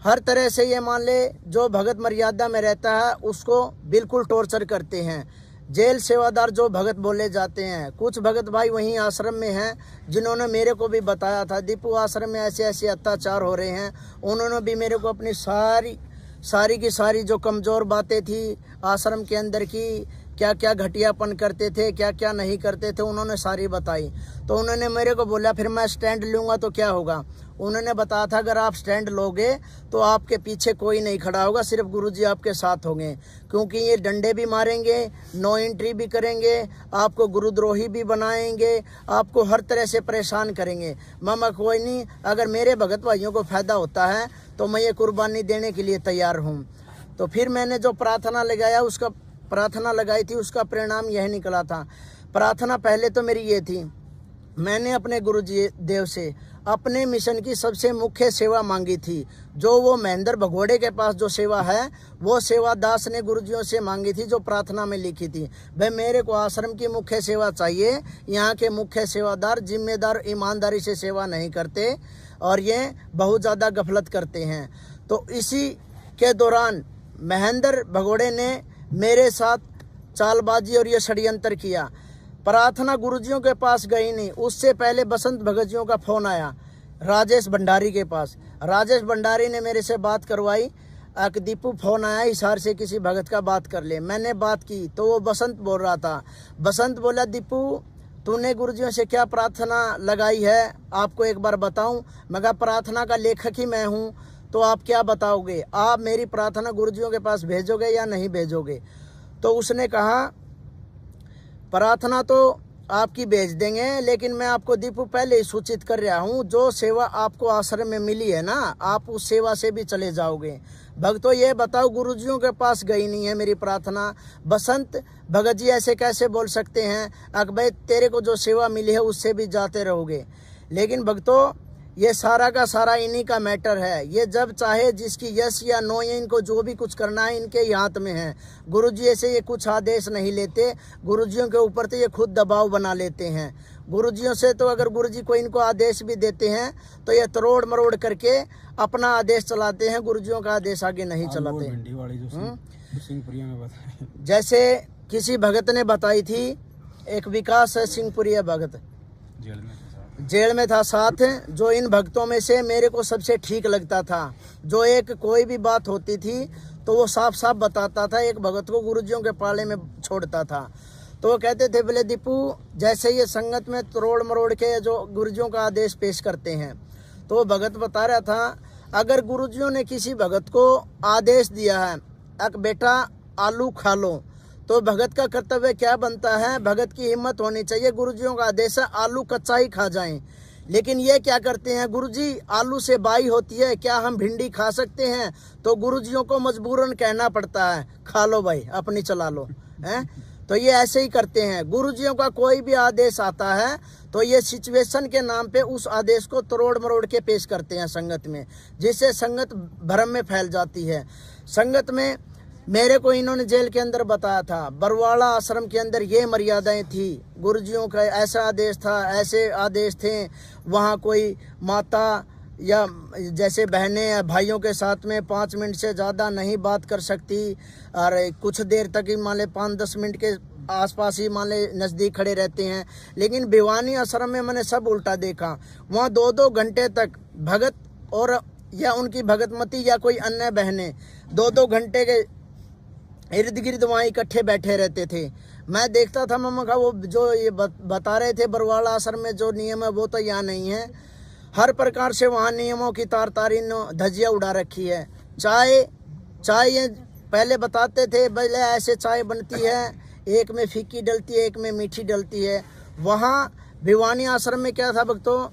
हर तरह से ये मान ले जो भगत मर्यादा में रहता है उसको बिल्कुल टॉर्चर करते हैं। जेल सेवादार जो भगत बोले जाते हैं, कुछ भगत भाई वहीं आश्रम में हैं जिन्होंने मेरे को भी बताया था दीपू आश्रम में ऐसे ऐसे अत्याचार हो रहे हैं। उन्होंने भी मेरे को अपनी सारी की सारी जो कमज़ोर बातें थी आश्रम के अंदर की, क्या क्या घटियापन करते थे, क्या क्या नहीं करते थे, उन्होंने सारी बताई। तो उन्होंने मेरे को बोला फिर मैं स्टैंड लूँगा तो क्या होगा। उन्होंने बताया था अगर आप स्टैंड लोगे तो आपके पीछे कोई नहीं खड़ा होगा, सिर्फ गुरुजी आपके साथ होंगे, क्योंकि ये डंडे भी मारेंगे, नो एंट्री भी करेंगे, आपको गुरुद्रोही भी बनाएंगे, आपको हर तरह से परेशान करेंगे। मामा कोई नहीं, अगर मेरे भगत भाइयों को फ़ायदा होता है तो मैं ये कुर्बानी देने के लिए तैयार हूँ। तो फिर मैंने जो प्रार्थना लगाई थी उसका परिणाम यह निकला था। प्रार्थना पहले तो मेरी ये थी, मैंने अपने गुरुजी देव से अपने मिशन की सबसे मुख्य सेवा मांगी थी, जो वो महेंद्र भगोड़े के पास जो सेवा है वो सेवा दास ने गुरुजियों से मांगी थी, जो प्रार्थना में लिखी थी। भाई मेरे को आश्रम की मुख्य सेवा चाहिए, यहाँ के मुख्य सेवादार जिम्मेदार ईमानदारी से सेवा नहीं करते और ये बहुत ज़्यादा गफलत करते हैं। तो इसी के दौरान महेंद्र भगोड़े ने मेरे साथ चालबाजी और ये षड्यंत्र किया। प्रार्थना गुरुजियों के पास गई नहीं, उससे पहले बसंत भगत जियों का फ़ोन आया राजेश भंडारी के पास। राजेश भंडारी ने मेरे से बात करवाई, दीपू फ़ोन आया हिसार से किसी भगत का बात कर ले। मैंने बात की तो वो बसंत बोल रहा था। बसंत बोला दीपू तूने गुरुजियों से क्या प्रार्थना लगाई है, आपको एक बार बताऊं। मगर प्रार्थना का लेखक ही मैं हूं, तो आप क्या बताओगे, आप मेरी प्रार्थना गुरुजियों के पास भेजोगे या नहीं भेजोगे। तो उसने कहा प्रार्थना तो आपकी भेज देंगे, लेकिन मैं आपको दीपू पहले ही सूचित कर रहा हूँ, जो सेवा आपको आश्रम में मिली है ना, आप उस सेवा से भी चले जाओगे। भक्तों ये बताओ गुरुजियों के पास गई नहीं है मेरी प्रार्थना। बसंत भगत जी ऐसे कैसे बोल सकते हैं, अकबर तेरे को जो सेवा मिली है उससे भी जाते रहोगे। लेकिन भक्तों ये सारा का सारा इन्हीं का मैटर है। ये जब चाहे जिसकी यस या नो, ये इनको जो भी कुछ करना है इनके हाथ में है। गुरुजी ऐसे ये कुछ आदेश नहीं लेते, गुरुजियों के ऊपर तो ये खुद दबाव बना लेते हैं। गुरुजियों से तो अगर गुरुजी को इनको आदेश भी देते हैं तो ये तरोड़ मरोड़ करके अपना आदेश चलाते हैं, गुरुजियों का आदेश आगे नहीं चलाते। जैसे किसी भगत ने बताई थी, एक विकास है सिंहपुरिया भगत, जेल में था साथ, जो इन भक्तों में से मेरे को सबसे ठीक लगता था, जो एक कोई भी बात होती थी तो वो साफ साफ बताता था, एक भगत को गुरुजियों के पाले में छोड़ता था। तो वो कहते थे बोले दीपू जैसे ये संगत में तरोड़ मरोड़ के जो गुरुजियों का आदेश पेश करते हैं, तो वो भगत बता रहा था अगर गुरुजियों ने किसी भगत को आदेश दिया है अक बेटा आलू खा लो, तो भगत का कर्तव्य क्या बनता है, भगत की हिम्मत होनी चाहिए, गुरुजियों का आदेश है आलू कच्चा ही खा जाएं। लेकिन ये क्या करते हैं, गुरुजी आलू से बाई होती है, क्या हम भिंडी खा सकते हैं, तो गुरुजियों को मजबूरन कहना पड़ता है खा लो भाई अपनी चला लो हैं। तो ये ऐसे ही करते हैं, गुरुजियों का कोई भी आदेश आता है तो ये सिचुएशन के नाम पे उस आदेश को तरोड़ मरोड़ के पेश करते हैं संगत में, जिससे संगत भ्रम में फैल जाती है। संगत में मेरे को इन्होंने जेल के अंदर बताया था, बरवाड़ा आश्रम के अंदर ये मर्यादाएं थी, गुरुजियों का ऐसा आदेश था, ऐसे आदेश थे, वहाँ कोई माता या जैसे बहनें या भाइयों के साथ में 5 मिनट से ज़्यादा नहीं बात कर सकती, और कुछ देर तक ही मान ले 5-10 मिनट के आसपास ही मान ले नज़दीक खड़े रहते हैं। लेकिन भिवानी आश्रम में मैंने सब उल्टा देखा, वहाँ 2-2 घंटे तक भगत और या उनकी भगतमती या कोई अन्य बहनें 2-2 घंटे के इर्द गिर्द वहाँ इकट्ठे बैठे रहते थे। मैं देखता था मम्मा का वो जो ये बता रहे थे बरवाड़ा आश्रम में जो नियम है वो तो यहाँ नहीं है। हर प्रकार से वहाँ नियमों की तार-तारी धज्जियाँ उड़ा रखी है। चाय ये पहले बताते थे पहले ऐसे चाय बनती है, एक में फीकी डलती है एक में मीठी डलती है। वहाँ भिवानी आश्रम में क्या था भक्तों,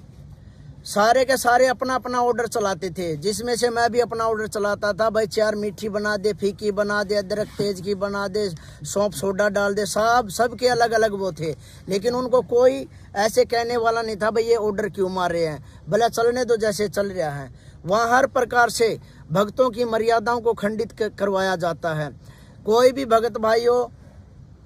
सारे के सारे अपना अपना ऑर्डर चलाते थे, जिसमें से मैं भी अपना ऑर्डर चलाता था। भाई 4 मीठी बना दे, फीकी बना दे, अदरक तेज की बना दे, सौंफ सोडा डाल दे, सब के अलग अलग वो थे। लेकिन उनको कोई ऐसे कहने वाला नहीं था भाई ये ऑर्डर क्यों मार रहे हैं, भला चलने दो जैसे चल रहा है। वहाँ हर प्रकार से भक्तों की मर्यादाओं को खंडित करवाया जाता है। कोई भी भगत भाई हो,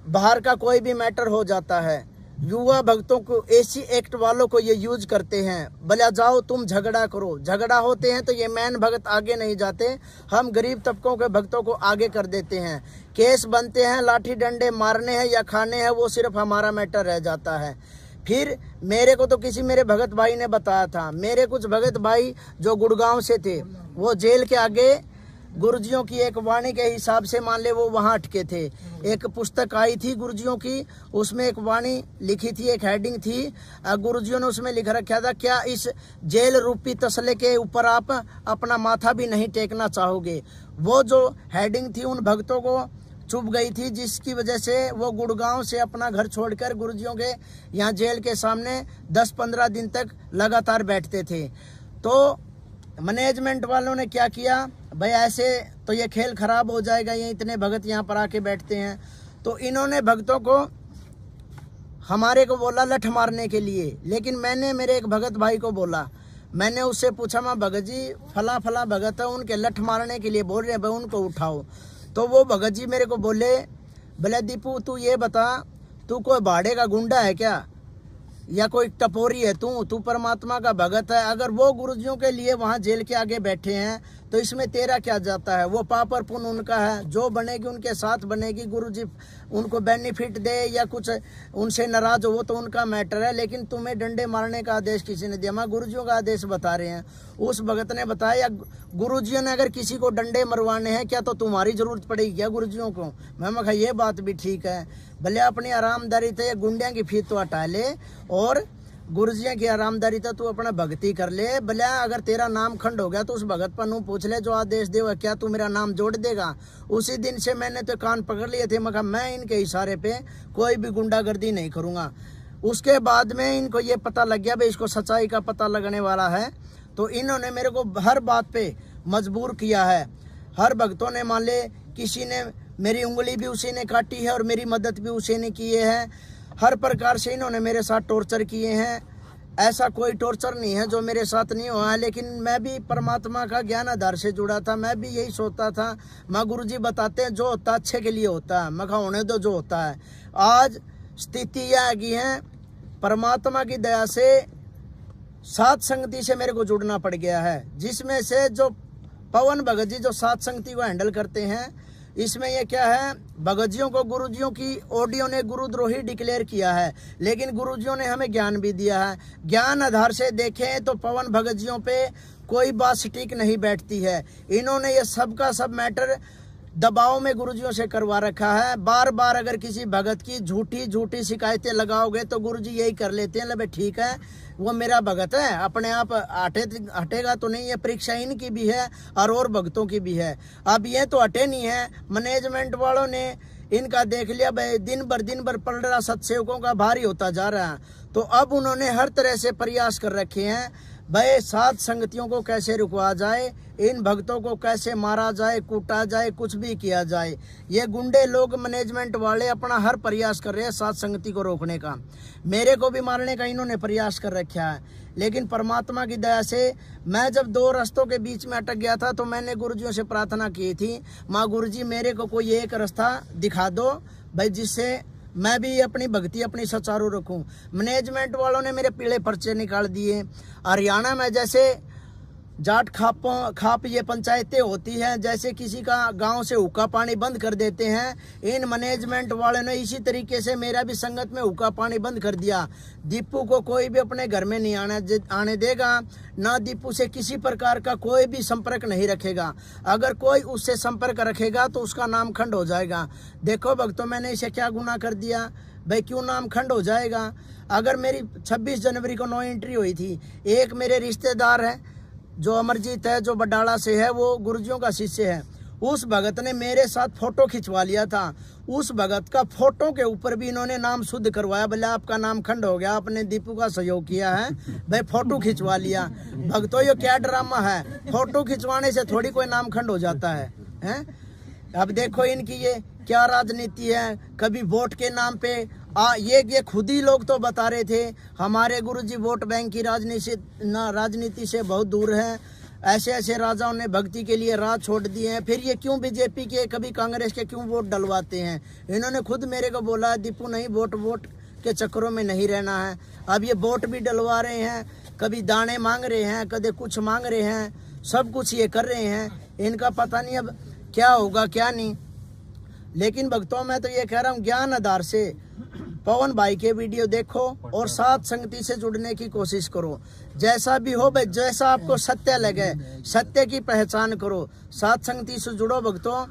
बाहर का कोई भी मैटर हो जाता है, युवा भक्तों को एसी एक्ट वालों को ये यूज करते हैं, भला जाओ तुम झगड़ा करो। झगड़ा होते हैं तो ये मैन भगत आगे नहीं जाते, हम गरीब तबकों के भक्तों को आगे कर देते हैं। केस बनते हैं, लाठी डंडे मारने हैं या खाने हैं, वो सिर्फ हमारा मैटर रह जाता है। फिर मेरे को तो किसी मेरे भगत भाई ने बताया था, मेरे कुछ भगत भाई जो गुड़गांव से थे वो जेल के आगे गुरुजियों की एक वाणी के हिसाब से मान ले वो वहाँ अटके थे। एक पुस्तक आई थी गुरुजियों की, उसमें एक वाणी लिखी थी, एक हेडिंग थी, गुरुजियों ने उसमें लिख रखा था, क्या इस जेल रूपी तसले के ऊपर आप अपना माथा भी नहीं टेकना चाहोगे। वो जो हेडिंग थी उन भक्तों को चुभ गई थी, जिसकी वजह से वो गुड़गांव से अपना घर छोड़कर गुरुजियों के यहाँ जेल के सामने 10-15 दिन तक लगातार बैठते थे। तो मैनेजमेंट वालों ने क्या किया, भाई ऐसे तो ये खेल खराब हो जाएगा, ये इतने भगत यहाँ पर आके बैठते हैं। तो इन्होंने भक्तों को हमारे को बोला लठ मारने के लिए, लेकिन मैंने मेरे एक भगत भाई को बोला, मैंने उससे पूछा, मैं भगत जी फला फला भगत है, उनके लठ मारने के लिए बोल रहे हैं, भाई उनको उठाओ। तो वो भगत जी मेरे को बोले, भले दीपू तू ये बता, तू कोई भाड़े का गुंडा है क्या, या कोई टपोरी है तू परमात्मा का भगत है। अगर वो गुरुजियों के लिए वहाँ जेल के आगे बैठे हैं तो इसमें तेरा क्या जाता है। वो पाप और पुण्य उनका है, जो बनेगी उनके साथ बनेगी, गुरुजी उनको बेनिफिट दे या कुछ उनसे नाराज हो वो तो उनका मैटर है, लेकिन तुम्हें डंडे मारने का आदेश किसी ने दिया। मैं गुरुजियों का आदेश बता रहे हैं। उस भगत ने बताया, गुरुजियों ने अगर किसी को डंडे मरवाने हैं क्या तो तुम्हारी जरूरत पड़ेगी क्या गुरुजियों को। मैं कहा ये बात भी ठीक है, भले अपनी आरामदारी थे गुंडिया की फीस तो हटा ले और गुरुजियों की आरामदारी तो तू अपना भक्ति कर ले। भले अगर तेरा नाम खंड हो गया तो उस भगत पर नू पूछ ले जो आदेश दे, क्या तू मेरा नाम जोड़ देगा। उसी दिन से मैंने तो कान पकड़ लिए थे, मैं इनके इशारे पे कोई भी गुंडागर्दी नहीं करूँगा। उसके बाद में इनको ये पता लग गया भाई इसको सच्चाई का पता लगने वाला है, तो इन्होंने मेरे को हर बात पे मजबूर किया है। हर भक्तों ने मान ले, किसी ने मेरी उंगली भी उसी ने काटी है और मेरी मदद भी उसी ने की है। हर प्रकार से इन्होंने मेरे साथ टॉर्चर किए हैं। ऐसा कोई टॉर्चर नहीं है जो मेरे साथ नहीं हुआ है, लेकिन मैं भी परमात्मा का ज्ञान आधार से जुड़ा था। मैं भी यही सोचता था, माँ गुरुजी बताते हैं जो होता है अच्छे के लिए होता है, मैं कहा होने दो जो होता है। आज स्थिति यह आ गई है, परमात्मा की दया से सात संगति से मेरे को जुड़ना पड़ गया है, जिसमें से जो पवन भगत जी जो सात संगति को हैंडल करते हैं, इसमें ये क्या है, भगतजियों को गुरुजियों की ऑडियो ने गुरुद्रोही डिक्लेयर किया है, लेकिन गुरुजियों ने हमें ज्ञान भी दिया है। ज्ञान आधार से देखें तो पवन भगतजियों पे कोई बात सटीक नहीं बैठती है। इन्होंने ये सब का सब मैटर दबाव में गुरुजियों से करवा रखा है। बार बार अगर किसी भगत की झूठी शिकायतें लगाओगे तो गुरुजी यही कर लेते हैं, ले ठीक है वो मेरा भगत है, अपने आप हटेगा तो नहीं। ये परीक्षा इनकी भी है और भक्तों की भी है। अब ये तो हटे नहीं है, मैनेजमेंट वालों ने इनका देख लिया, भाई दिन भर पड़ रहा सत्सेवकों का भारी होता जा रहा है, तो अब उन्होंने हर तरह से प्रयास कर रखे हैं, भाई सात संगतियों को कैसे रुकवा जाए, इन भक्तों को कैसे मारा जाए, कूटा जाए, कुछ भी किया जाए। ये गुंडे लोग मैनेजमेंट वाले अपना हर प्रयास कर रहे हैं सात संगति को रोकने का। मेरे को भी मारने का इन्होंने प्रयास कर रखा है, लेकिन परमात्मा की दया से मैं जब दो रास्तों के बीच में अटक गया था तो मैंने गुरुजियों से प्रार्थना की थी, माँ गुरुजी मेरे को कोई एक रास्ता दिखा दो भाई, जिससे मैं भी अपनी भक्ति अपनी सुचारू रखूं। मैनेजमेंट वालों ने मेरे पीले पर्चे निकाल दिए। हरियाणा में जैसे जाट खाप ये पंचायतें होती हैं, जैसे किसी का गांव से हुक्का पानी बंद कर देते हैं, इन मैनेजमेंट वालों ने इसी तरीके से मेरा भी संगत में हुक्का पानी बंद कर दिया। दीपू को कोई भी अपने घर में नहीं आने देगा, ना दीपू से किसी प्रकार का कोई भी संपर्क नहीं रखेगा। अगर कोई उससे संपर्क रखेगा तो उसका नाम खंड हो जाएगा। देखो भक्तों, मैंने इसे क्या गुनाह कर दिया भाई, क्यों नाम खंड हो जाएगा। अगर मेरी 26 जनवरी को 9 एंट्री हुई थी, एक मेरे रिश्तेदार है जो अमरजीत है, जो बडाला से है, वो गुरुजियों का शिष्य है, उस भगत ने मेरे साथ फोटो खिंचवा लिया था। उस भगत का फोटो के ऊपर भी इन्होंने नाम शुद्ध करवाया, बोले आपका नाम खंड हो गया, आपने दीपू का सहयोग किया है, भाई फोटो खिंचवा लिया। भक्तों ये क्या ड्रामा है, फोटो खिंचवाने से थोड़ी कोई नाम खंड हो जाता है, हैं? अब देखो इनकी ये क्या राजनीति है, कभी वोट के नाम पे ये खुद ही लोग तो बता रहे थे हमारे गुरुजी वोट बैंक की राजनीति से बहुत दूर हैं, ऐसे ऐसे राजाओं ने भक्ति के लिए राह छोड़ दिए हैं, फिर ये क्यों बीजेपी के कभी कांग्रेस के क्यों वोट डलवाते हैं। इन्होंने खुद मेरे को बोला दीपू नहीं, वोट के चक्करों में नहीं रहना है। अब ये वोट भी डलवा रहे हैं, कभी दाने मांग रहे हैं, कभी कुछ मांग रहे हैं, सब कुछ ये कर रहे हैं। इनका पता नहीं अब क्या होगा क्या नहीं। लेकिन भक्तों मैं तो ये कह रहा हूँ, ज्ञान आधार से पवन भाई के वीडियो देखो और साथ संगति से जुड़ने की कोशिश करो। जैसा भी हो भाई, जैसा आपको सत्य लगे, सत्य की पहचान करो। साथ संगति से जुड़ो भक्तों,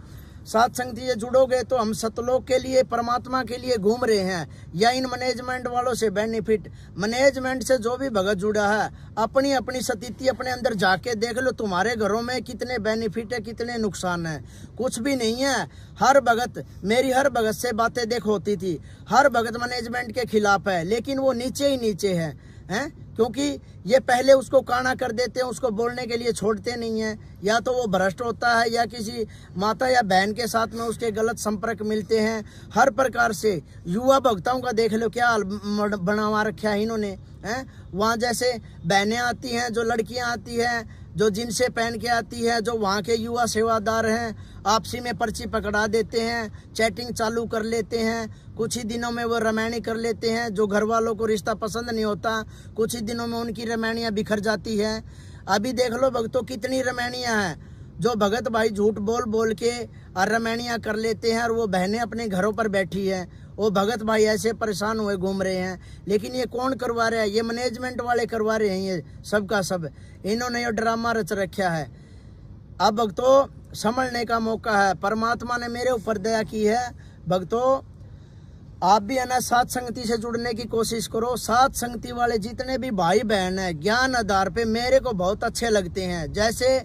साथ संगति से जुड़ोगे तो हम सतलोक के लिए, परमात्मा के लिए घूम रहे हैं, या इन मैनेजमेंट वालों से बेनिफिट। मैनेजमेंट से जो भी भगत जुड़ा है, अपनी अपनी स्थिति अपने अंदर जाके देख लो, तुम्हारे घरों में कितने बेनिफिट है, कितने नुकसान है। कुछ भी नहीं है। हर भगत, मेरी हर भगत से बातें देख होती थी, हर भगत मैनेजमेंट के खिलाफ है, लेकिन वो नीचे ही नीचे है, क्योंकि ये पहले उसको काना कर देते हैं, उसको बोलने के लिए छोड़ते नहीं हैं। या तो वो भ्रष्ट होता है, या किसी माता या बहन के साथ में उसके गलत संपर्क मिलते हैं। हर प्रकार से युवा भक्तों का देख लो क्या हाल बनवा रखा है इन्होंने, वहाँ जैसे बहनें आती हैं, जो लड़कियाँ आती हैं, जो जिनसे पहन के आती है, जो वहाँ के युवा सेवादार हैं, आपसी में पर्ची पकड़ा देते हैं, चैटिंग चालू कर लेते हैं, कुछ ही दिनों में वो रमैनी कर लेते हैं। जो घर वालों को रिश्ता पसंद नहीं होता, कुछ ही दिनों में उनकी रमैनियाँ बिखर जाती हैं। अभी देख लो भक्तों कितनी रमैनियाँ हैं, जो भगत भाई झूठ बोल बोल के और रमैनियाँ कर लेते हैं, और वो बहनें अपने घरों पर बैठी हैं। वो भगत भाई ऐसे परेशान हुए घूम रहे हैं। लेकिन ये कौन करवा रहा है? ये मैनेजमेंट वाले करवा रहे हैं, ये सब का सब। इन्होंने ये ड्रामा रच रखा है। अब भक्तों समझने का मौका है, परमात्मा ने मेरे ऊपर दया की है। भक्तों आप भी है ना, साथ संगति से जुड़ने की कोशिश करो। साथ संगति वाले जितने भी भाई बहन हैं, ज्ञान आधार पे मेरे को बहुत अच्छे लगते हैं। जैसे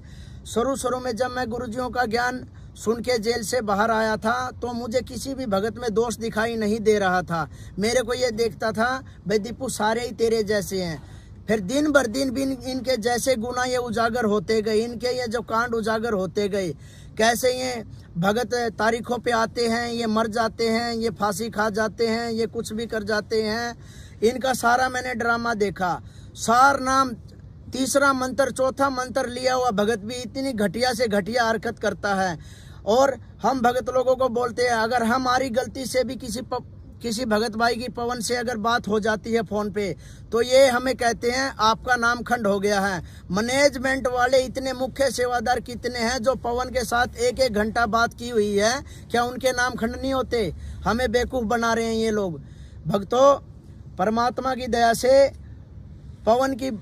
शुरू में जब मैं गुरुजियों का ज्ञान सुन के जेल से बाहर आया था, तो मुझे किसी भी भगत में दोष दिखाई नहीं दे रहा था। मेरे को ये देखता था भाई दीपू सारे ही तेरे जैसे हैं। फिर दिन भर दिन भी इनके जैसे गुना ये उजागर होते गए, इनके ये जो कांड उजागर होते गए। कैसे ये भगत तारीखों पे आते हैं, ये मर जाते हैं, ये फांसी खा जाते हैं, ये कुछ भी कर जाते हैं। इनका सारा मैंने ड्रामा देखा। सार नाम, तीसरा मंत्र, चौथा मंत्र लिया हुआ भगत भी इतनी घटिया से घटिया हरकत करता है। और हम भगत लोगों को बोलते हैं, अगर हमारी गलती से भी किसी भगत भाई की पवन से अगर बात हो जाती है फोन पे, तो ये हमें कहते हैं आपका नाम खंड हो गया है। मैनेजमेंट वाले इतने मुख्य सेवादार कितने हैं जो पवन के साथ 1-1 घंटा बात की हुई है, क्या उनके नाम खंड नहीं होते? हमें बेवकूफ बना रहे हैं ये लोग। भक्तों परमात्मा की दया से पवन की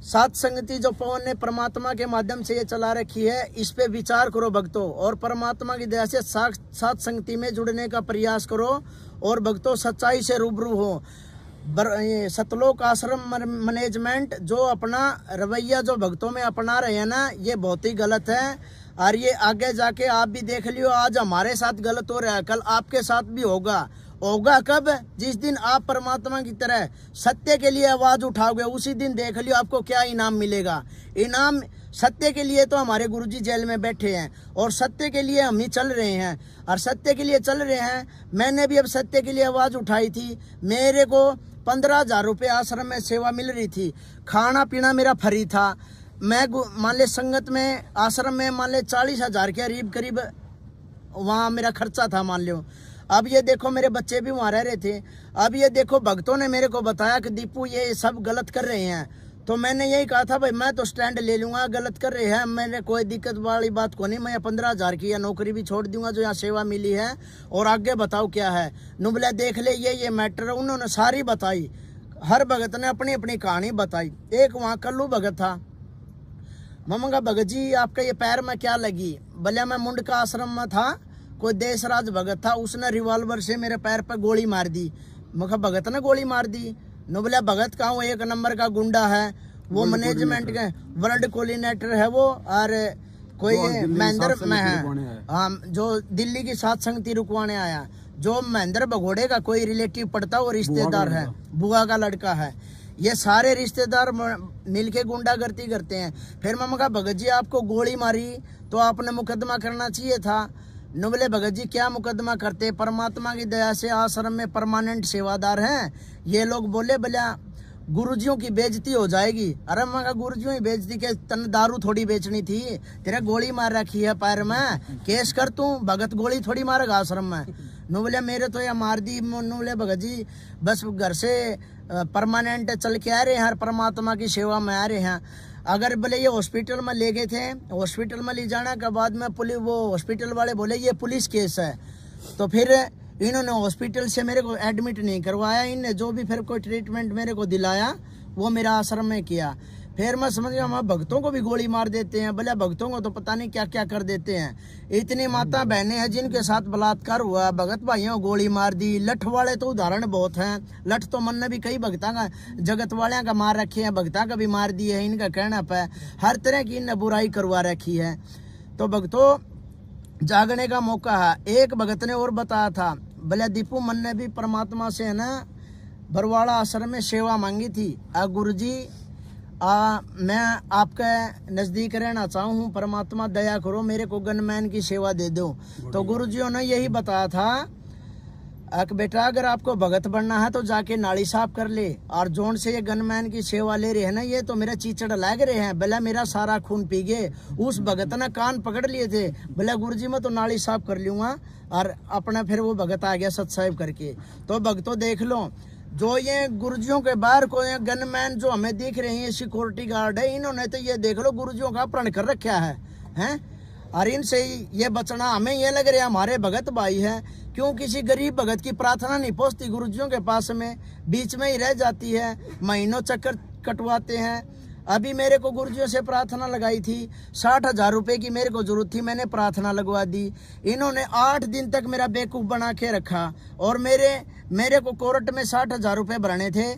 साथ संगति जो पवन ने परमात्मा के माध्यम से ये चला रखी है, इस पे विचार करो भक्तों। और परमात्मा की दया से साथ संगति में जुड़ने का प्रयास करो। और भक्तों सच्चाई से रूबरू हो। ये सतलोक आश्रम मैनेजमेंट जो अपना रवैया जो भक्तों में अपना रहे हैं ना, ये बहुत ही गलत है। और ये आगे जाके आप भी देख लियो, आज हमारे साथ गलत हो रहा है, कल आपके साथ भी होगा। कब? जिस दिन आप परमात्मा की तरह सत्य के लिए आवाज उठाओगे, उसी दिन देख लियो आपको क्या इनाम मिलेगा। इनाम सत्य के लिए तो हमारे गुरुजी जेल में बैठे हैं, और सत्य के लिए हम ही चल रहे हैं। और सत्य के लिए चल रहे हैं। मैंने भी अब सत्य के लिए आवाज उठाई थी। मेरे को 15,000 रुपये आश्रम में सेवा मिल रही थी, खाना पीना मेरा फ्री था। मैं मान ले संगत में, आश्रम में मान ले 40,000 के करीब वहाँ मेरा खर्चा था मान लो। अब ये देखो मेरे बच्चे भी वहाँ रह रहे थे। अब ये देखो भक्तों ने मेरे को बताया कि दीपू ये सब गलत कर रहे हैं, तो मैंने यही कहा था भाई मैं तो स्टैंड ले लूँगा, गलत कर रहे हैं, मैंने कोई दिक्कत वाली बात को नहीं। मैं 15,000 की या नौकरी भी छोड़ दूंगा जो यहाँ सेवा मिली है, और आगे बताओ क्या है। नुबला देख ले ये मैटर उन्होंने सारी बताई। हर भगत ने अपनी अपनी कहानी बताई। एक वहाँ कल्लू भगत था। ममंगा भगत जी आपका ये पैर में क्या लगी? भले मैं मुंड का आश्रम में था, कोई देशराज भगत था, उसने रिवॉल्वर से मेरे पैर पर गोली मार दी। मगर भगत ने गोली मार दी। नुबला भगत का हूँ, 1 नंबर का गुंडा है वो, मैनेजमेंट के वर्ल्ड कोऑर्डिनेटर है वो। और कोई महेंद्र में है, हाँ, जो दिल्ली की साथ संगति रुकवाने आया। जो महेंद्र भगोड़े का कोई रिलेटिव पड़ता है, वो रिश्तेदार है, बुआ का लड़का है। ये सारे रिश्तेदार मिलके गुंडागर्दी करते हैं। फिर मैं कहा भगत जी आपको गोली मारी तो आपने मुकदमा करना चाहिए था। नुबले भगत जी क्या मुकदमा करते, परमात्मा की दया से आश्रम में परमानेंट सेवादार हैं। ये लोग बोले भला गुरुजियों की बेइज्जती हो जाएगी। अरे मैं कहा गुरुजियों की बेइज्जती के, तन दारू थोड़ी बेचनी थी, तेरा गोली मार रखी है पैर में, केस कर तू। भगत गोली थोड़ी मारेगा आश्रम में। नुबले मेरे तो या मार दी। नुबले भगत जी बस घर से परमानेंट चल के आ रहे हैं, परमात्मा की सेवा में आ रहे हैं। अगर बोले ये हॉस्पिटल में ले गए थे, हॉस्पिटल में ले जाने के बाद में पुलिस, वो हॉस्पिटल वाले बोले ये पुलिस केस है, तो फिर इन्होंने हॉस्पिटल से मेरे को एडमिट नहीं करवाया, इनने जो भी फिर कोई ट्रीटमेंट मेरे को दिलाया वो मेरा आश्रम में किया। फिर मैं समझ गया हमारे भक्तों को भी गोली मार देते हैं, भले भक्तों को तो पता नहीं क्या क्या कर देते हैं। इतनी माता बहनें हैं जिनके साथ बलात्कार हुआ, भगत भाइयों को गोली मार दी। लठ वाले तो उदाहरण बहुत हैं, लठ तो मन ने भी कई भक्ता का जगत वाले का मार रखे हैं, भक्ता का भी मार दिए है। इनका कहना पे हर तरह की इनने बुराई करवा रखी है। तो भक्तों जागने का मौका है। एक भगत ने और बताया था, भले दीपू मन ने भी परमात्मा से है ना बरवाड़ा आश्रम में सेवा मांगी थी। गुरु जी मैं आपके नज़दीक रहना चाहूँ, परमात्मा दया करो मेरे को गनमैन की सेवा दे दो। तो गुरुजियों ने यही बताया था कि बेटा अगर आपको भगत बनना है तो जाके नाली साफ कर ले, और जोन से ये गनमैन की सेवा ले रहे हैं ना, ये तो मेरा चीचड़ लग रहे हैं, भला मेरा सारा खून पी गए। उस भगत ने कान पकड़ लिए थे, भला गुरुजी मैं तो नाली साफ कर लूँगा, और अपना फिर वो भगत आ गया सत्साहिब करके। तो भगतों देख लो, जो ये गुरुजियों के बाहर को ये गनमैन जो हमें दिख रहे हैं सिक्योरिटी गार्ड है, इन्होंने तो ये देख लो गुरुजियों का अपहरण कर रखा है हैं। और इनसे ये बचना हमें ये लग रहा है हमारे भगत भाई हैं, क्यों किसी गरीब भगत की प्रार्थना नहीं पहुंचती गुरुजियों के पास में, बीच में ही रह जाती है, महीनों चक्कर कटवाते हैं। अभी मेरे को गुरुजियों से प्रार्थना लगाई थी, 60,000 रुपए की मेरे को जरूरत थी, मैंने प्रार्थना लगवा दी। इन्होंने 8 दिन तक मेरा बेवकूफ़ बना के रखा, और मेरे को कोर्ट में 60,000 रुपये भरने थे,